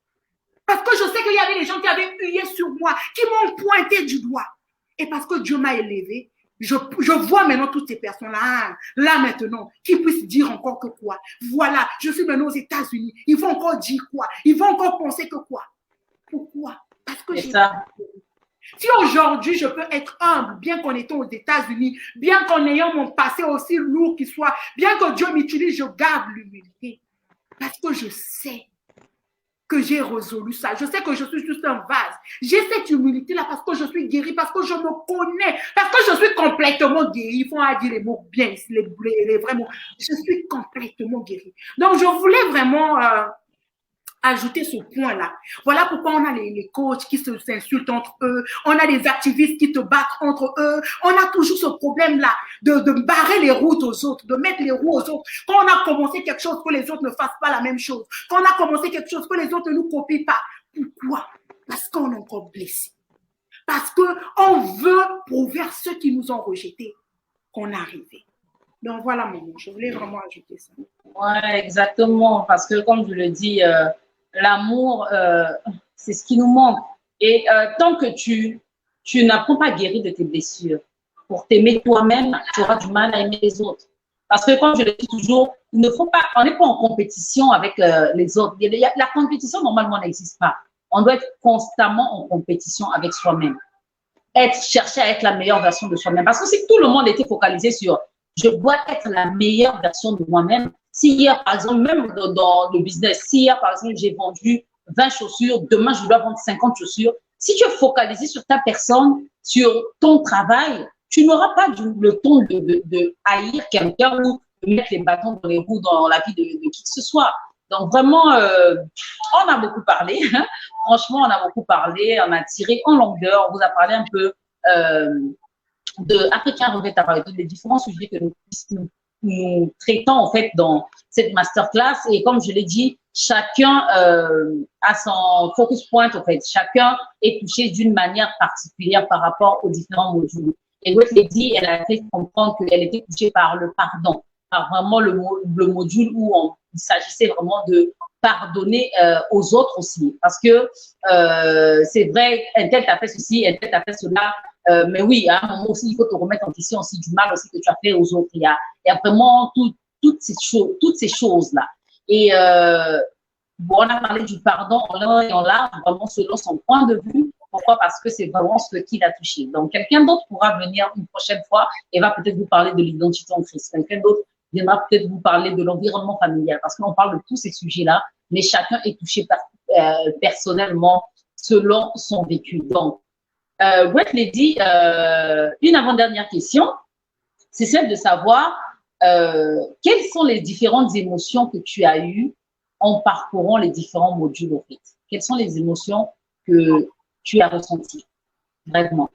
Parce que je sais qu'il y avait des gens qui avaient hué sur moi, qui m'ont pointé du doigt. Et parce que Dieu m'a élevé, je vois maintenant toutes ces personnes-là, là maintenant, qui puissent dire encore que quoi. Voilà, je suis maintenant aux États-Unis. Ils vont encore dire quoi? Ils vont encore penser que quoi? Pourquoi? Parce que c'est ça. Si aujourd'hui je peux être humble, bien qu'en étant aux États-Unis, bien qu'en ayant mon passé aussi lourd qu'il soit, bien que Dieu m'utilise, je garde l'humilité. Parce que je sais que j'ai résolu ça. Je sais que je suis juste un vase. J'ai cette humilité-là parce que je suis guérie, parce que je me connais, parce que je suis complètement guérie. Il faut dire les mots bien, les vrais mots. Je suis complètement guérie. Donc, je voulais vraiment ajouter ce point-là. Voilà pourquoi on a les coachs qui s'insultent entre eux, on a des activistes qui te battent entre eux, on a toujours ce problème-là de barrer les routes aux autres, de mettre les roues aux autres. Quand on a commencé quelque chose, que les autres ne fassent pas la même chose. Quand on a commencé quelque chose, que les autres ne nous copient pas. Pourquoi? Parce qu'on est encore blessé. Parce qu'on veut prouver à ceux qui nous ont rejetés qu'on est arrivé. Donc voilà, maman, je voulais vraiment ajouter ça. Ouais, exactement, parce que comme je le dis, l'amour, c'est ce qui nous manque. Et tant que tu n'apprends pas à guérir de tes blessures, pour t'aimer toi-même, tu auras du mal à aimer les autres. Parce que comme je le dis toujours, on n'est pas en compétition avec les autres. La compétition, normalement, n'existe pas. On doit être constamment en compétition avec soi-même. Chercher à être la meilleure version de soi-même. Parce que si tout le monde était focalisé sur je dois être la meilleure version de moi-même. Si hier, par exemple, même dans le business, si hier, par exemple, j'ai vendu 20 chaussures, demain, je dois vendre 50 chaussures. Si tu es focalisé sur ta personne, sur ton travail, tu n'auras pas le temps de haïr quelqu'un ou de mettre les bâtons dans les roues dans la vie de qui que ce soit. Donc, vraiment, on a beaucoup parlé. Hein. Franchement, on a beaucoup parlé. On a tiré en longueur. On vous a parlé un peu de Africain Revêt ta royauté, les différents sujets que nous traitons en fait dans cette masterclass. Et comme je l'ai dit, chacun a son focus point en fait. Chacun est touché d'une manière particulière par rapport aux différents modules. Et Wet Lady, elle a fait comprendre qu'elle était touchée par le pardon, par vraiment le module où il s'agissait vraiment de pardonner aux autres aussi. Parce que c'est vrai, un tel t'a fait ceci, un tel t'a fait cela. Mais oui, à un moment aussi, il faut te remettre en question aussi du mal aussi que tu as fait aux autres. Il y a vraiment toutes ces choses-là. Et bon, on a parlé du pardon en l'un et en l'autre, vraiment selon son point de vue. Pourquoi? Parce que c'est vraiment ce qui l'a touché. Donc, quelqu'un d'autre pourra venir une prochaine fois et va peut-être vous parler de l'identité en Christ. Quelqu'un d'autre viendra peut-être vous parler de l'environnement familial parce qu'on parle de tous ces sujets-là, mais chacun est touché personnellement selon son vécu. Donc, Wet Lady, une avant-dernière question, c'est celle de savoir quelles sont les différentes émotions que tu as eues en parcourant les différents modules au fait. Quelles sont les émotions que tu as ressenties vraiment?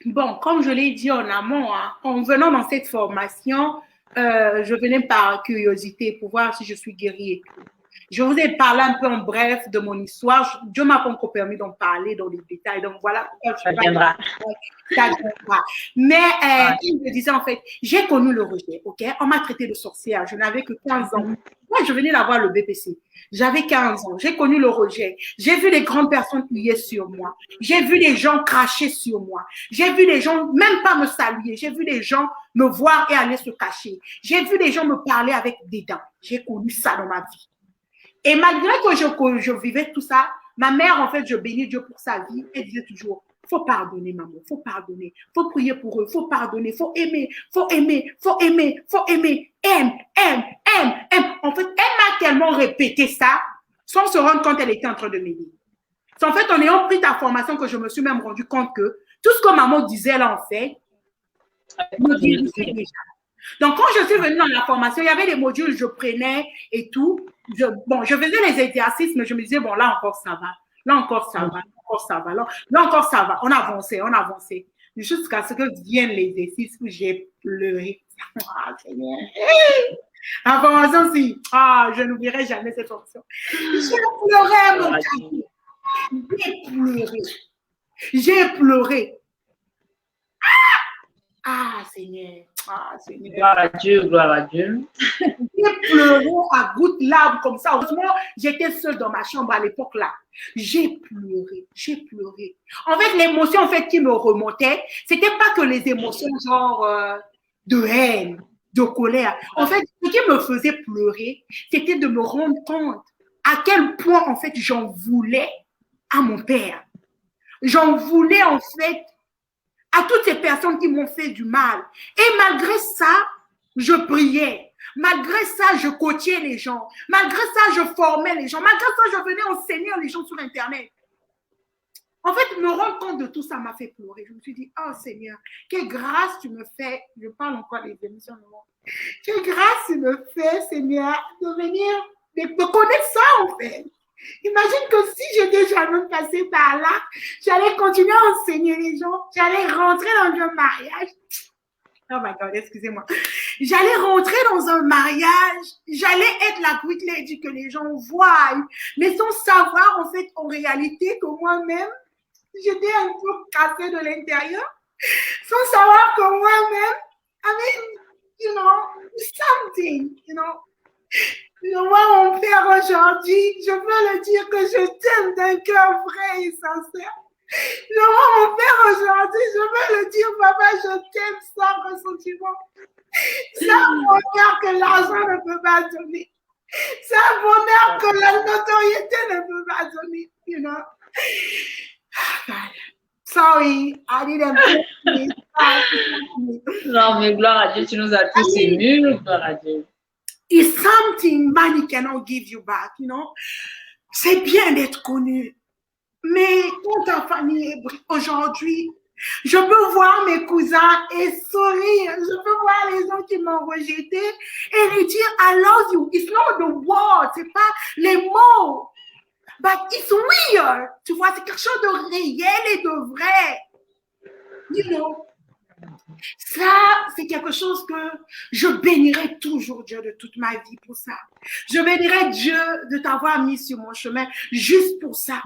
Bon, comme je l'ai dit en amont, hein, en venant dans cette formation, je venais par curiosité pour voir si je suis guérie. Je vous ai parlé un peu en bref de mon histoire. Dieu m'a pas encore permis d'en parler dans les détails. Donc voilà pourquoi ça viendra. Ça viendra. Mais il me disait en fait, j'ai connu le rejet, ok? On m'a traité de sorcière. Je n'avais que 15 ans. Moi, je venais d'avoir le BPC. J'avais 15 ans. J'ai connu le rejet. J'ai vu les grandes personnes huer sur moi. J'ai vu les gens cracher sur moi. J'ai vu les gens même pas me saluer. J'ai vu les gens me voir et aller se cacher. J'ai vu les gens me parler avec des dents. J'ai connu ça dans ma vie. Et malgré que je vivais tout ça, ma mère, en fait, je bénis Dieu pour sa vie. Elle disait toujours, faut pardonner, maman, faut pardonner, faut prier pour eux, faut pardonner, faut aimer, faut aimer, faut aimer, faut aimer, aime. En fait, elle m'a tellement répété ça, sans se rendre compte qu'elle était en train de m'aider. C'est en fait, en ayant pris ta formation que je me suis même rendu compte que tout ce que maman disait là, en fait, me guérissait déjà. Donc, quand je suis venue dans la formation, il y avait des modules, je prenais et tout. Je faisais les exercices, mais je me disais, bon, là encore, ça va. Là encore, ça va. Là encore, ça va. On avançait. Jusqu'à ce que viennent l'exercice où j'ai pleuré. Ah, Seigneur. La formation, si. Ah, je n'oublierai jamais cette formation. J'ai pleuré, mon gars. J'ai pleuré. Ah, Seigneur. Gloire à Dieu, gloire à Dieu. J'ai pleuré à gouttes larmes comme ça. Heureusement, j'étais seule dans ma chambre à l'époque là. J'ai pleuré. En fait, l'émotion en fait qui me remontait, c'était pas que les émotions genre de haine, de colère. En fait, ce qui me faisait pleurer, c'était de me rendre compte à quel point en fait j'en voulais à mon père. J'en voulais en fait à toutes ces personnes qui m'ont fait du mal. Et malgré ça, je priais. Malgré ça, je coachais les gens. Malgré ça, je formais les gens. Malgré ça, je venais enseigner les gens sur Internet. En fait, me rendre compte de tout ça m'a fait pleurer. Je me suis dit, oh Seigneur, quelle grâce tu me fais. Je parle encore des émissions de moi. Quelle grâce tu me fais, Seigneur, de venir, de connaître ça en fait. Imagine que si j'étais jamais passée par là, j'allais continuer à enseigner les gens, j'allais rentrer dans un mariage. Oh my God, excusez-moi. J'allais rentrer dans un mariage, j'allais être la Great Lady que les gens voient, mais sans savoir en fait en réalité que moi-même, j'étais un peu cassée de l'intérieur, sans savoir que moi-même, I mean, something, Je vois mon père aujourd'hui, je peux le dire que je t'aime d'un cœur vrai et sincère. Je vois mon père aujourd'hui, je peux le dire, papa, je t'aime sans ressentiment. C'est un bonheur que l'argent ne peut pas donner. C'est un bonheur que la notoriété ne peut pas donner, Sorry, I didn't. Non, mais gloire à Dieu, tu nous as tous émus, gloire à Dieu. It's something money cannot give you back, C'est bien d'être connu. Mais quand ta famille est aujourd'hui, je peux voir mes cousins et sourire. Je peux voir les gens qui m'ont rejeté et lui dire I love you. It's not the word, c'est pas les mots. But it's real. Tu vois, c'est quelque chose de réel et de vrai. Ça, c'est quelque chose que je bénirai toujours Dieu de toute ma vie pour ça. Je bénirai Dieu de t'avoir mis sur mon chemin juste pour ça.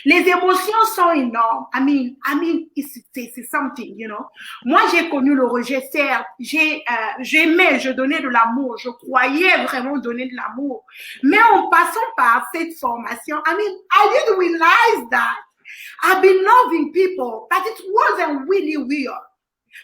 Les émotions sont énormes. I mean, c'est something, you know. Moi, j'ai connu le rejet, certes. J'aimais, je donnais de l'amour. Je croyais vraiment donner de l'amour. Mais en passant par cette formation, I didn't realize that I've been loving people, but it wasn't really real.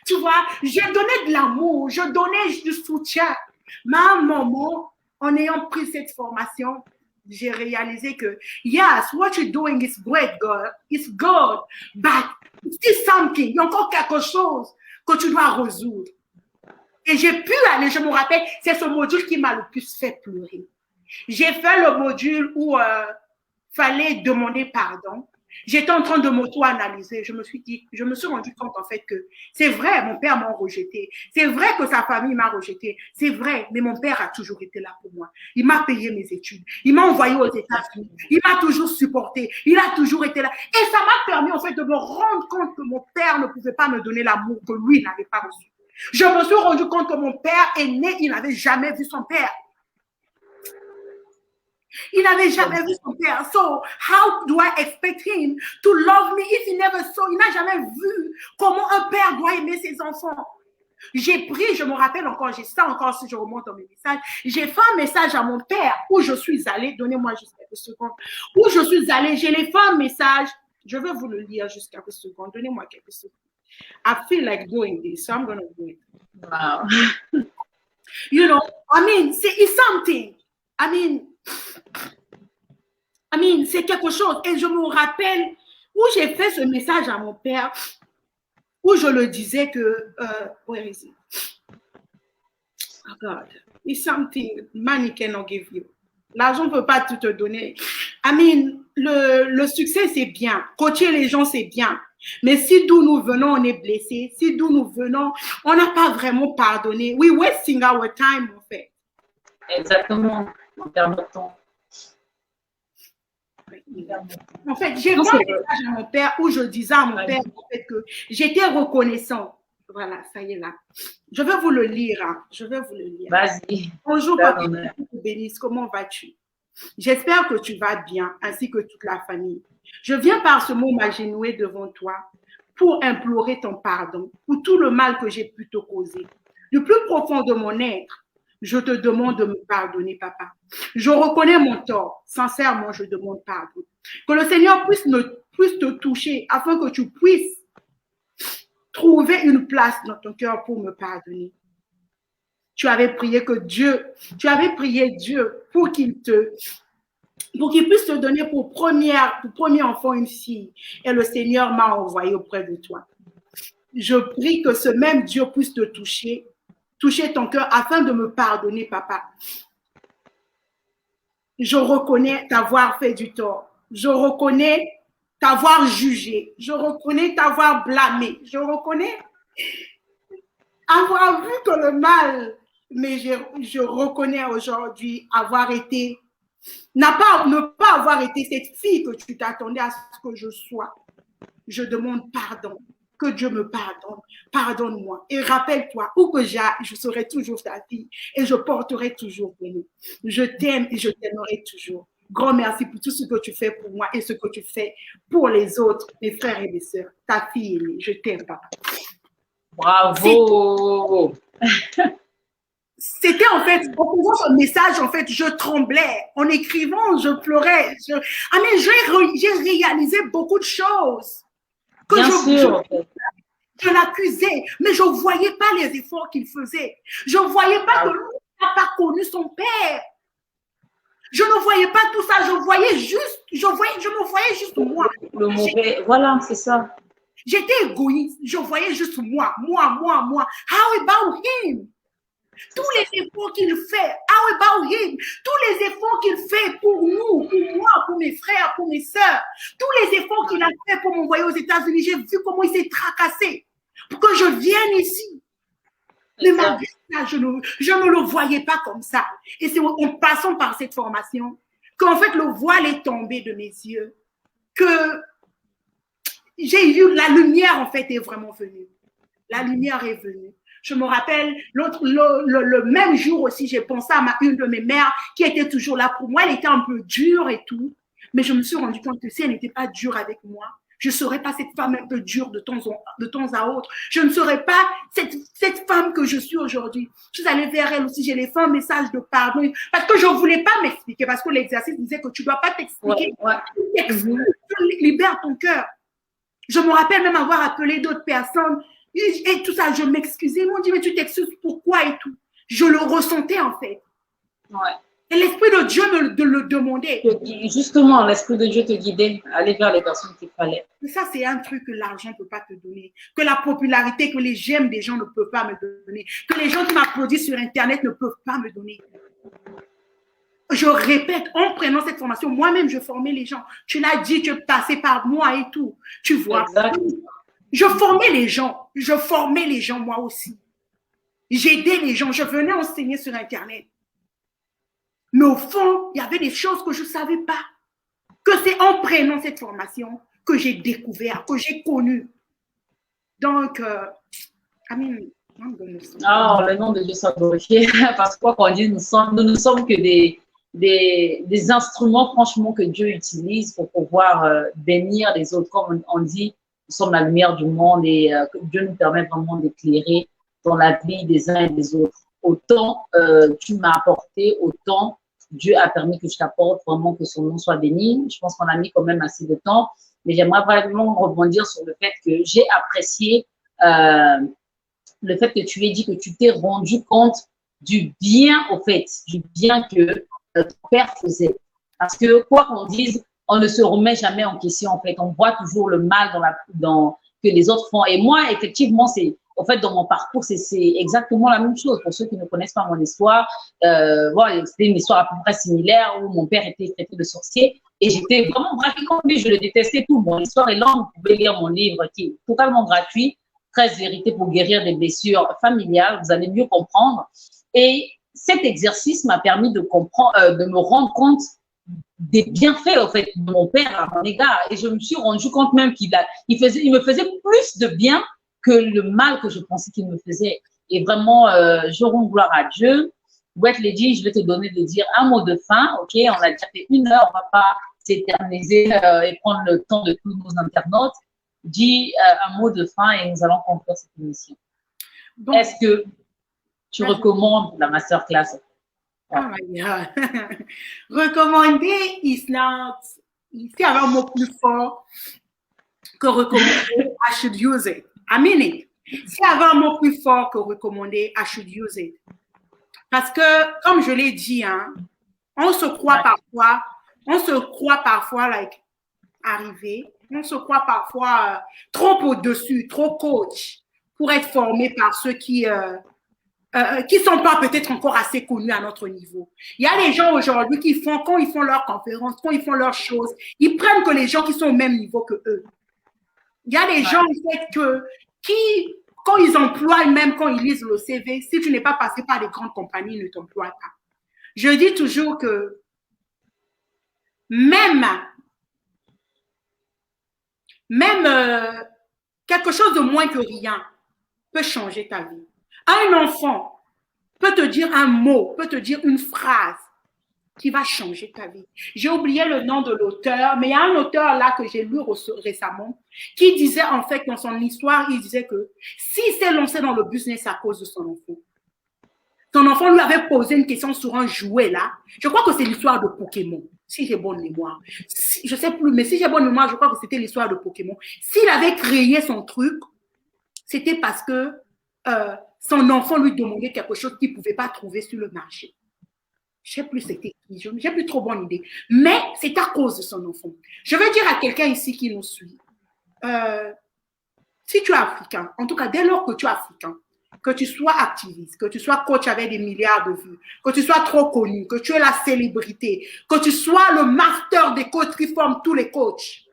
Tu vois, j'ai donné de l'amour, je donnais du soutien. Mais à un moment, en ayant pris cette formation, j'ai réalisé que, yes, what you're doing is great, girl. It's good. But it's something. Il y a encore quelque chose que tu dois résoudre. Et j'ai pu aller, je me rappelle, c'est ce module qui m'a le plus fait pleurer. J'ai fait le module où fallait demander pardon. J'étais en train de m'auto-analyser. Je me suis rendu compte en fait que c'est vrai, mon père m'a rejeté. C'est vrai que sa famille m'a rejeté. C'est vrai, mais mon père a toujours été là pour moi. Il m'a payé mes études. Il m'a envoyé aux États-Unis. Il m'a toujours supporté. Il a toujours été là. Et ça m'a permis en fait de me rendre compte que mon père ne pouvait pas me donner l'amour que lui n'avait pas reçu. Je me suis rendu compte que mon père est né, il n'avait jamais vu son père. Il n'avait jamais vu son père. So, how do I expect him to love me if he never saw? Il n'a jamais vu comment un père doit aimer ses enfants. J'ai pris, je me rappelle encore, j'ai ça encore si je remonte dans mes messages, j'ai fait un message à mon père où je suis allée, donnez-moi juste quelques secondes, où je suis allée, j'ai fait un message, je vais vous le lire juste quelques secondes, donnez-moi quelques secondes. I feel like doing this, so I'm going to do it. Wow. You know, it's something. C'est quelque chose. Et je me rappelle où j'ai fait ce message à mon père, où je le disais que, where is it? Oh God, it's something money cannot give you. L'argent ne peut pas tout te donner. Le succès, c'est bien. Coacher les gens, c'est bien. Mais si d'où nous venons, on est blessé, si d'où nous venons, on n'a pas vraiment pardonné. We wasting our time, en fait. Exactement. On perd notre temps. En fait, j'ai fait un message à mon père où je disais à mon père en fait, que j'étais reconnaissant. Voilà, ça y est là. Je vais vous le lire. Hein. Je vais vous le lire. Vas-y. Bonjour, papa. Je te bénisse. Comment vas-tu? J'espère que tu vas bien, ainsi que toute la famille. Je viens par ce mot m'agenouiller devant toi pour implorer ton pardon pour tout le mal que j'ai pu te causer. Du plus profond de mon être, je te demande de me pardonner, papa. Je reconnais mon tort. Sincèrement, je demande pardon. Que le Seigneur puisse te toucher afin que tu puisses trouver une place dans ton cœur pour me pardonner. Tu avais prié Dieu pour qu'il puisse te donner pour premier enfant une fille. Et le Seigneur m'a envoyé auprès de toi. Je prie que ce même Dieu puisse te toucher ton cœur afin de me pardonner, papa. Je reconnais t'avoir fait du tort. Je reconnais t'avoir jugé. Je reconnais t'avoir blâmé. Je reconnais avoir vu que le mal, mais je reconnais aujourd'hui ne pas avoir été cette fille que tu t'attendais à ce que je sois. Je demande pardon. Que Dieu me pardonne. Pardonne-moi. Et rappelle-toi, où que j'aille, je serai toujours ta fille et je porterai toujours béni. Je t'aime et je t'aimerai toujours. Grand merci pour tout ce que tu fais pour moi et ce que tu fais pour les autres, mes frères et mes sœurs. Ta fille aimée, je t'aime, papa. Bravo! C'était en fait, en faisant ce message, en fait, je tremblais. En écrivant, je pleurais. J'ai réalisé beaucoup de choses. Je l'accusais, mais je ne voyais pas les efforts qu'il faisait. Je ne voyais pas que lui n'a pas connu son père. Je ne voyais pas tout ça. Je me voyais juste moi. Le mauvais, voilà, c'est ça. J'étais égoïste. Je voyais juste moi. How about him? Tous les efforts qu'il fait, how about him? Tous les efforts qu'il fait pour nous, pour moi, pour mes frères, pour mes sœurs, tous les efforts qu'il a fait pour m'envoyer aux États-Unis, j'ai vu comment il s'est tracassé pour que je vienne ici. Mais malgré ça, je ne le voyais pas comme ça. Et c'est en passant par cette formation qu'en fait le voile est tombé de mes yeux, que j'ai eu la lumière en fait est vraiment venue. la lumière est venue. Je me rappelle, le même jour aussi, j'ai pensé à une de mes mères qui était toujours là pour moi. Elle était un peu dure et tout, mais je me suis rendu compte que si elle n'était pas dure avec moi, je ne serais pas cette femme un peu dure de temps à autre. Je ne serais pas cette femme que je suis aujourd'hui. Je suis allée vers elle aussi, j'ai laissé un message de pardon parce que je ne voulais pas m'expliquer, parce que l'exercice disait que tu ne dois pas t'expliquer. Tu libères ton cœur. Je me rappelle même avoir appelé d'autres personnes et tout ça, je m'excusais. Ils m'ont dit, mais tu t'excuses pourquoi et tout. Je le ressentais en fait. Ouais. Et l'Esprit de Dieu me le demandait. Justement, l'Esprit de Dieu te guidait à aller vers les personnes qu'il fallait. Et ça, c'est un truc que l'argent ne peut pas te donner. Que la popularité, que les j'aime des gens ne peuvent pas me donner. Que les gens qui m'applaudissent sur Internet ne peuvent pas me donner. Je répète, en prenant cette formation, moi-même, je formais les gens. Tu l'as dit, tu es passé par moi et tout. Tu vois. Exact. Je formais les gens. Je formais les gens, moi aussi. J'aidais les gens. Je venais enseigner sur Internet. Mais au fond, il y avait des choses que je ne savais pas. Que c'est en prenant cette formation que j'ai découvert, que j'ai connu. Donc, le nom de Dieu soit glorifié. Parce que quoi qu'on dise, nous ne sommes que des instruments, franchement, que Dieu utilise pour pouvoir bénir les autres. Comme on dit, nous sommes la lumière du monde et que Dieu nous permet vraiment d'éclairer dans la vie des uns et des autres. Autant tu m'as apporté, autant Dieu a permis que je t'apporte, vraiment que son nom soit béni. Je pense qu'on a mis quand même assez de temps, mais j'aimerais vraiment rebondir sur le fait que j'ai apprécié le fait que tu aies dit que tu t'es rendu compte du bien, au fait, du bien que ton père faisait. Parce que quoi qu'on dise, on ne se remet jamais en question, en fait. On voit toujours le mal que les autres font. Et moi, effectivement, en fait, dans mon parcours, c'est exactement la même chose. Pour ceux qui ne connaissent pas mon histoire, voilà, c'était une histoire à peu près similaire où mon père était traité de sorcier et j'étais vraiment braquée comme lui. Je le détestais tout. Mon histoire est longue. Vous pouvez lire mon livre qui est totalement gratuit, 13 vérités pour guérir des blessures familiales. Vous allez mieux comprendre. Et cet exercice m'a permis de me rendre compte des bienfaits, en fait, de mon père à mon égard. Et je me suis rendu compte même qu'il me faisait plus de bien que le mal que je pensais qu'il me faisait. Et vraiment, je rends gloire à Dieu. Wet Lady, je vais te donner de dire un mot de fin. OK, on a déjà fait 1 heure, on ne va pas s'éterniser et prendre le temps de tous nos internautes. Dis un mot de fin et nous allons conclure cette émission. Est-ce que tu recommandes la masterclass? Oh my God. Recommander is not. S'il y avait un mot plus fort que recommander, I should use it. I mean it. S'il y avait un mot plus fort que recommander, I should use it. Parce que, comme je l'ai dit, hein, on se croit parfois like, arrivé. On se croit parfois trop au-dessus, trop coach pour être formé par ceux qui sont pas peut-être encore assez connus à notre niveau. Il y a des gens aujourd'hui quand ils font leurs conférences, quand ils font leurs choses, ils prennent que les gens qui sont au même niveau que eux. Il y a des gens, en fait, qui, quand ils emploient, même quand ils lisent le CV, si tu n'es pas passé par des grandes compagnies, ils ne t'emploient pas. Je dis toujours que même quelque chose de moins que rien peut changer ta vie. Un enfant peut te dire un mot, peut te dire une phrase qui va changer ta vie. J'ai oublié le nom de l'auteur, mais il y a un auteur là que j'ai lu récemment qui disait en fait dans son histoire, il disait que s'il s'est lancé dans le business à cause de son enfant, son enfant lui avait posé une question sur un jouet là. Je crois que c'est l'histoire de Pokémon, si j'ai bonne mémoire. Je ne sais plus, mais si j'ai bonne mémoire, je crois que c'était l'histoire de Pokémon. S'il avait créé son truc, c'était parce que son enfant lui demandait quelque chose qu'il ne pouvait pas trouver sur le marché. Je ne sais plus c'était qui, je n'ai plus trop bonne idée. Mais c'est à cause de son enfant. Je veux dire à quelqu'un ici qui nous suit, si tu es africain, en tout cas dès lors que tu es africain, que tu sois activiste, que tu sois coach avec des milliards de vues, que tu sois trop connu, que tu es la célébrité, que tu sois le master des coachs qui forment tous les coachs,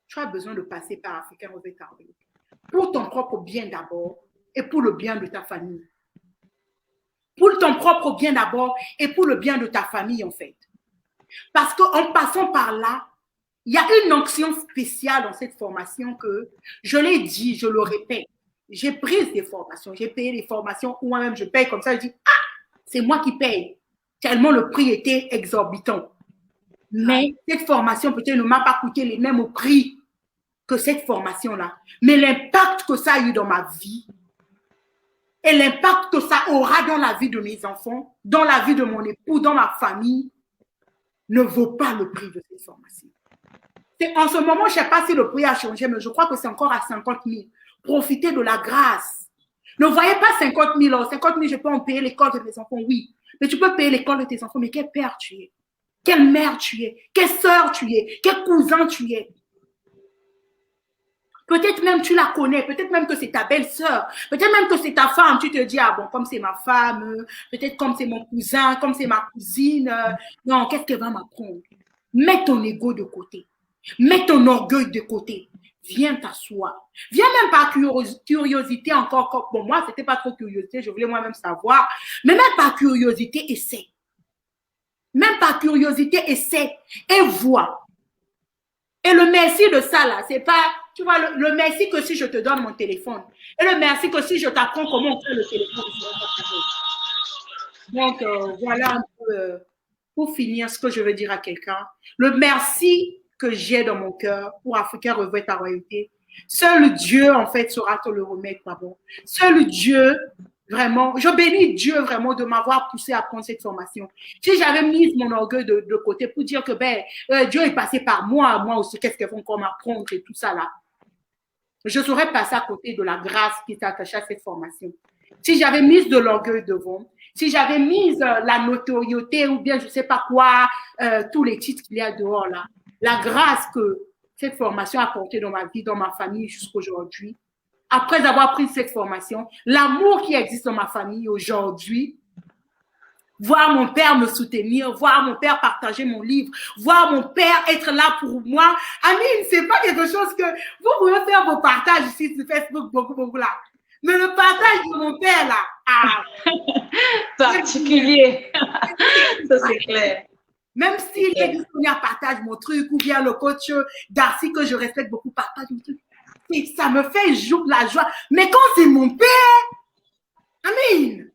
tu as besoin de passer par Africain Revêt Carré. Pour ton propre bien d'abord et pour le bien de ta famille. Pour ton propre bien d'abord et pour le bien de ta famille, en fait. Parce qu'en passant par là, il y a une onction spéciale dans cette formation que, je l'ai dit, je le répète, j'ai pris des formations, j'ai payé des formations où moi-même je paye comme ça, je dis, ah, c'est moi qui paye. Tellement le prix était exorbitant. Mais cette formation peut-être ne m'a pas coûté les mêmes prix que cette formation-là. Mais l'impact que ça a eu dans ma vie et l'impact que ça aura dans la vie de mes enfants, dans la vie de mon époux, dans ma famille, ne vaut pas le prix de cette formation. En ce moment, je ne sais pas si le prix a changé, mais je crois que c'est encore à 50 000. Profitez de la grâce. Ne voyez pas 50 000. 50 000, je peux en payer l'école de mes enfants, oui. Mais tu peux payer l'école de tes enfants, mais quel père tu es? Quelle mère tu es? Quelle sœur tu es? Quel cousin tu es? Peut-être même tu la connais, peut-être même que c'est ta belle-sœur, peut-être même que c'est ta femme. Tu te dis, ah bon, comme c'est ma femme, peut-être comme c'est mon cousin, comme c'est ma cousine, non, qu'est-ce qu'elle va m'apprendre? Mets ton ego de côté. Mets ton orgueil de côté. Viens t'asseoir. Viens même par curiosité encore. Bon, moi, c'était pas trop curiosité, je voulais moi-même savoir. Mais même par curiosité, essaie. Même par curiosité, essaie et vois. Et le merci de ça, là, c'est pas, tu vois, le merci que si je te donne mon téléphone. Et le merci que si je t'apprends comment on fait le téléphone. Donc, voilà un peu, pour finir, ce que je veux dire à quelqu'un. Le merci que j'ai dans mon cœur pour Africain revêt ta royauté. Seul Dieu, en fait, saura te le remettre, pardon. Seul Dieu, vraiment, je bénis Dieu vraiment de m'avoir poussé à prendre cette formation. Si j'avais mis mon orgueil de côté pour dire que Dieu est passé par moi aussi, qu'est-ce qu'ils vont encore m'apprendre et tout ça là, je serais passé à côté de la grâce qui s'attache à cette formation. Si j'avais mis de l'orgueil devant, si j'avais mis la notoriété ou bien je ne sais pas quoi, tous les titres qu'il y a dehors là, la grâce que cette formation a apportée dans ma vie, dans ma famille jusqu'à aujourd'hui, après avoir pris cette formation, l'amour qui existe dans ma famille aujourd'hui, voir mon père me soutenir, voir mon père partager mon livre, voir mon père être là pour moi. Amine, c'est pas quelque chose que vous pouvez faire vos partages ici sur Facebook, beaucoup là. Mais le partage de mon père là, particulier. Ça c'est clair. Même si les Sonia partage mon truc ou bien le coach Darcy que je respecte beaucoup partage mon truc. Et ça me fait la joie. Mais quand c'est mon père, Amine.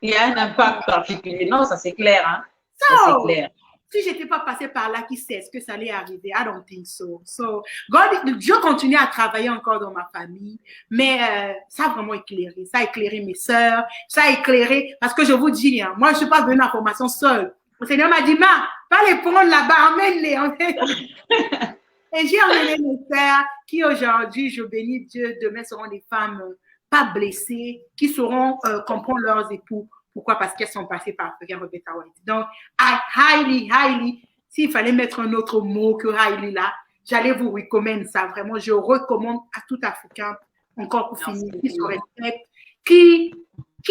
Il y a un impact particulier. Non, ça c'est clair. Hein? Ça c'est clair. Si je n'étais pas passée par là, qui sait ce que ça allait arriver? I don't think so. So, Dieu continue à travailler encore dans ma famille, mais ça a vraiment éclairé. Ça a éclairé mes sœurs, ça a éclairé, parce que je vous dis, hein, moi je ne suis pas venue en formation seule. Le Seigneur m'a dit, pas les prendre là-bas, emmène-les. Et j'ai emmené mes sœurs qui aujourd'hui, je bénis Dieu, demain seront des femmes pas blessées, qui sauront comprendre leurs époux. Pourquoi? Parce qu'elles sont passées par Africain Revêt ta royauté. Donc, highly, s'il fallait mettre un autre mot que highly là, j'allais vous recommander ça. Vraiment, je recommande à tout Africain, encore pour finir, qui se respecte, qui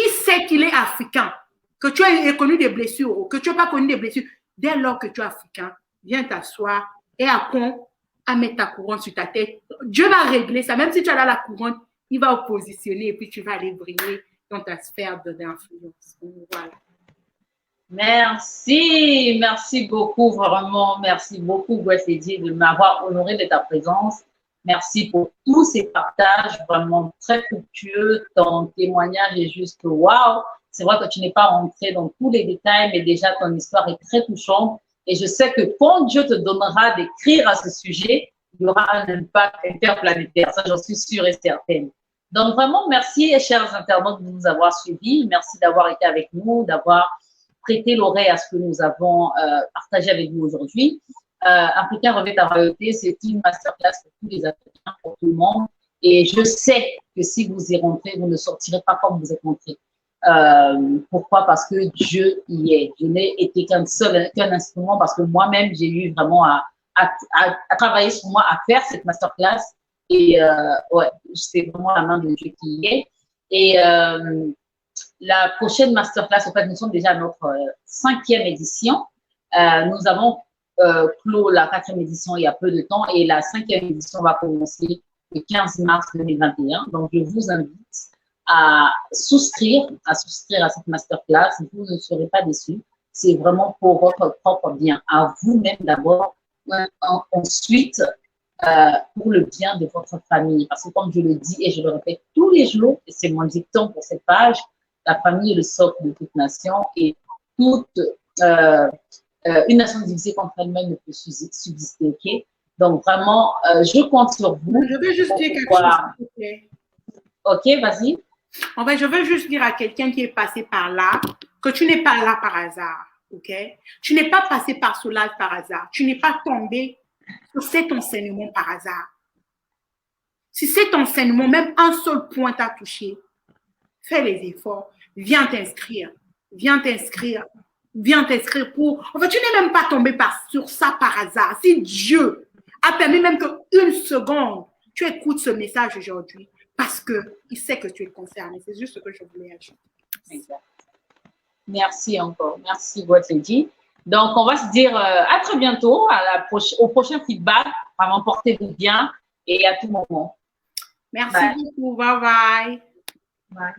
sait qu'il est africain, que tu as connu des blessures ou que tu n'as pas connu des blessures. Dès lors que tu es africain, viens t'asseoir et apprends à mettre ta couronne sur ta tête. Dieu va régler ça. Même si tu as là la couronne, il va vous positionner et puis tu vas aller briller dans ta sphère d'influence. Voilà. Merci beaucoup, vraiment. Merci beaucoup, Boissedier, de m'avoir honoré de ta présence. Merci pour tous ces partages, vraiment très fructueux. Ton témoignage est juste waouh. C'est vrai que tu n'es pas rentré dans tous les détails, mais déjà ton histoire est très touchante. Et je sais que quand Dieu te donnera d'écrire à ce sujet, il y aura un impact interplanétaire. Ça, j'en suis sûre et certaine. Donc, vraiment, merci, chers internautes, de nous avoir suivis. Merci d'avoir été avec nous, d'avoir prêté l'oreille à ce que nous avons partagé avec vous aujourd'hui. Africain Revêt ta royauté, c'est une masterclass pour tous les Africains, pour tout le monde. Et je sais que si vous y rentrez, vous ne sortirez pas comme vous êtes rentrés. Pourquoi? Parce que Dieu y est. Je n'ai été qu'un instrument, parce que moi-même, j'ai eu vraiment à travailler sur moi, à faire cette masterclass. Et ouais, c'est vraiment la main de Dieu qui y est. Et la prochaine masterclass, en fait, nous sommes déjà à notre 5e édition. Nous avons clos la 4e édition il y a peu de temps et la 5e édition va commencer le 15 mars 2021. Donc, je vous invite à souscrire à cette masterclass. Vous ne serez pas déçus. C'est vraiment pour votre propre bien, à vous-même d'abord. Ensuite, pour le bien de votre famille. Parce que comme je le dis et je le répète tous les jours, et c'est mon dicton pour cette page, la famille est le socle de toute nation et toute une nation divisée contre elle-même ne peut subsister. Okay? Donc vraiment, je compte sur vous. Je veux juste dire quelque chose, s'il te plaît. Ok, vas-y. En fait, je veux juste dire à quelqu'un qui est passé par là que tu n'es pas là par hasard. Ok? Tu n'es pas passé par ce live par hasard. Tu n'es pas tombé sur cet enseignement par hasard. Si cet enseignement, même un seul point t'a touché, fais les efforts. Viens t'inscrire. Viens t'inscrire. Viens t'inscrire pour... En fait, tu n'es même pas tombé sur ça par hasard. Si Dieu a permis même qu'une seconde, tu écoutes ce message aujourd'hui parce qu'il sait que tu es concerné. C'est juste ce que je voulais ajouter. Exact. Merci encore. Merci, votre Lady. Donc, on va se dire à très bientôt, au prochain feedback. Vraiment, portez-vous bien et à tout moment. Merci beaucoup. Bye bye. Bye.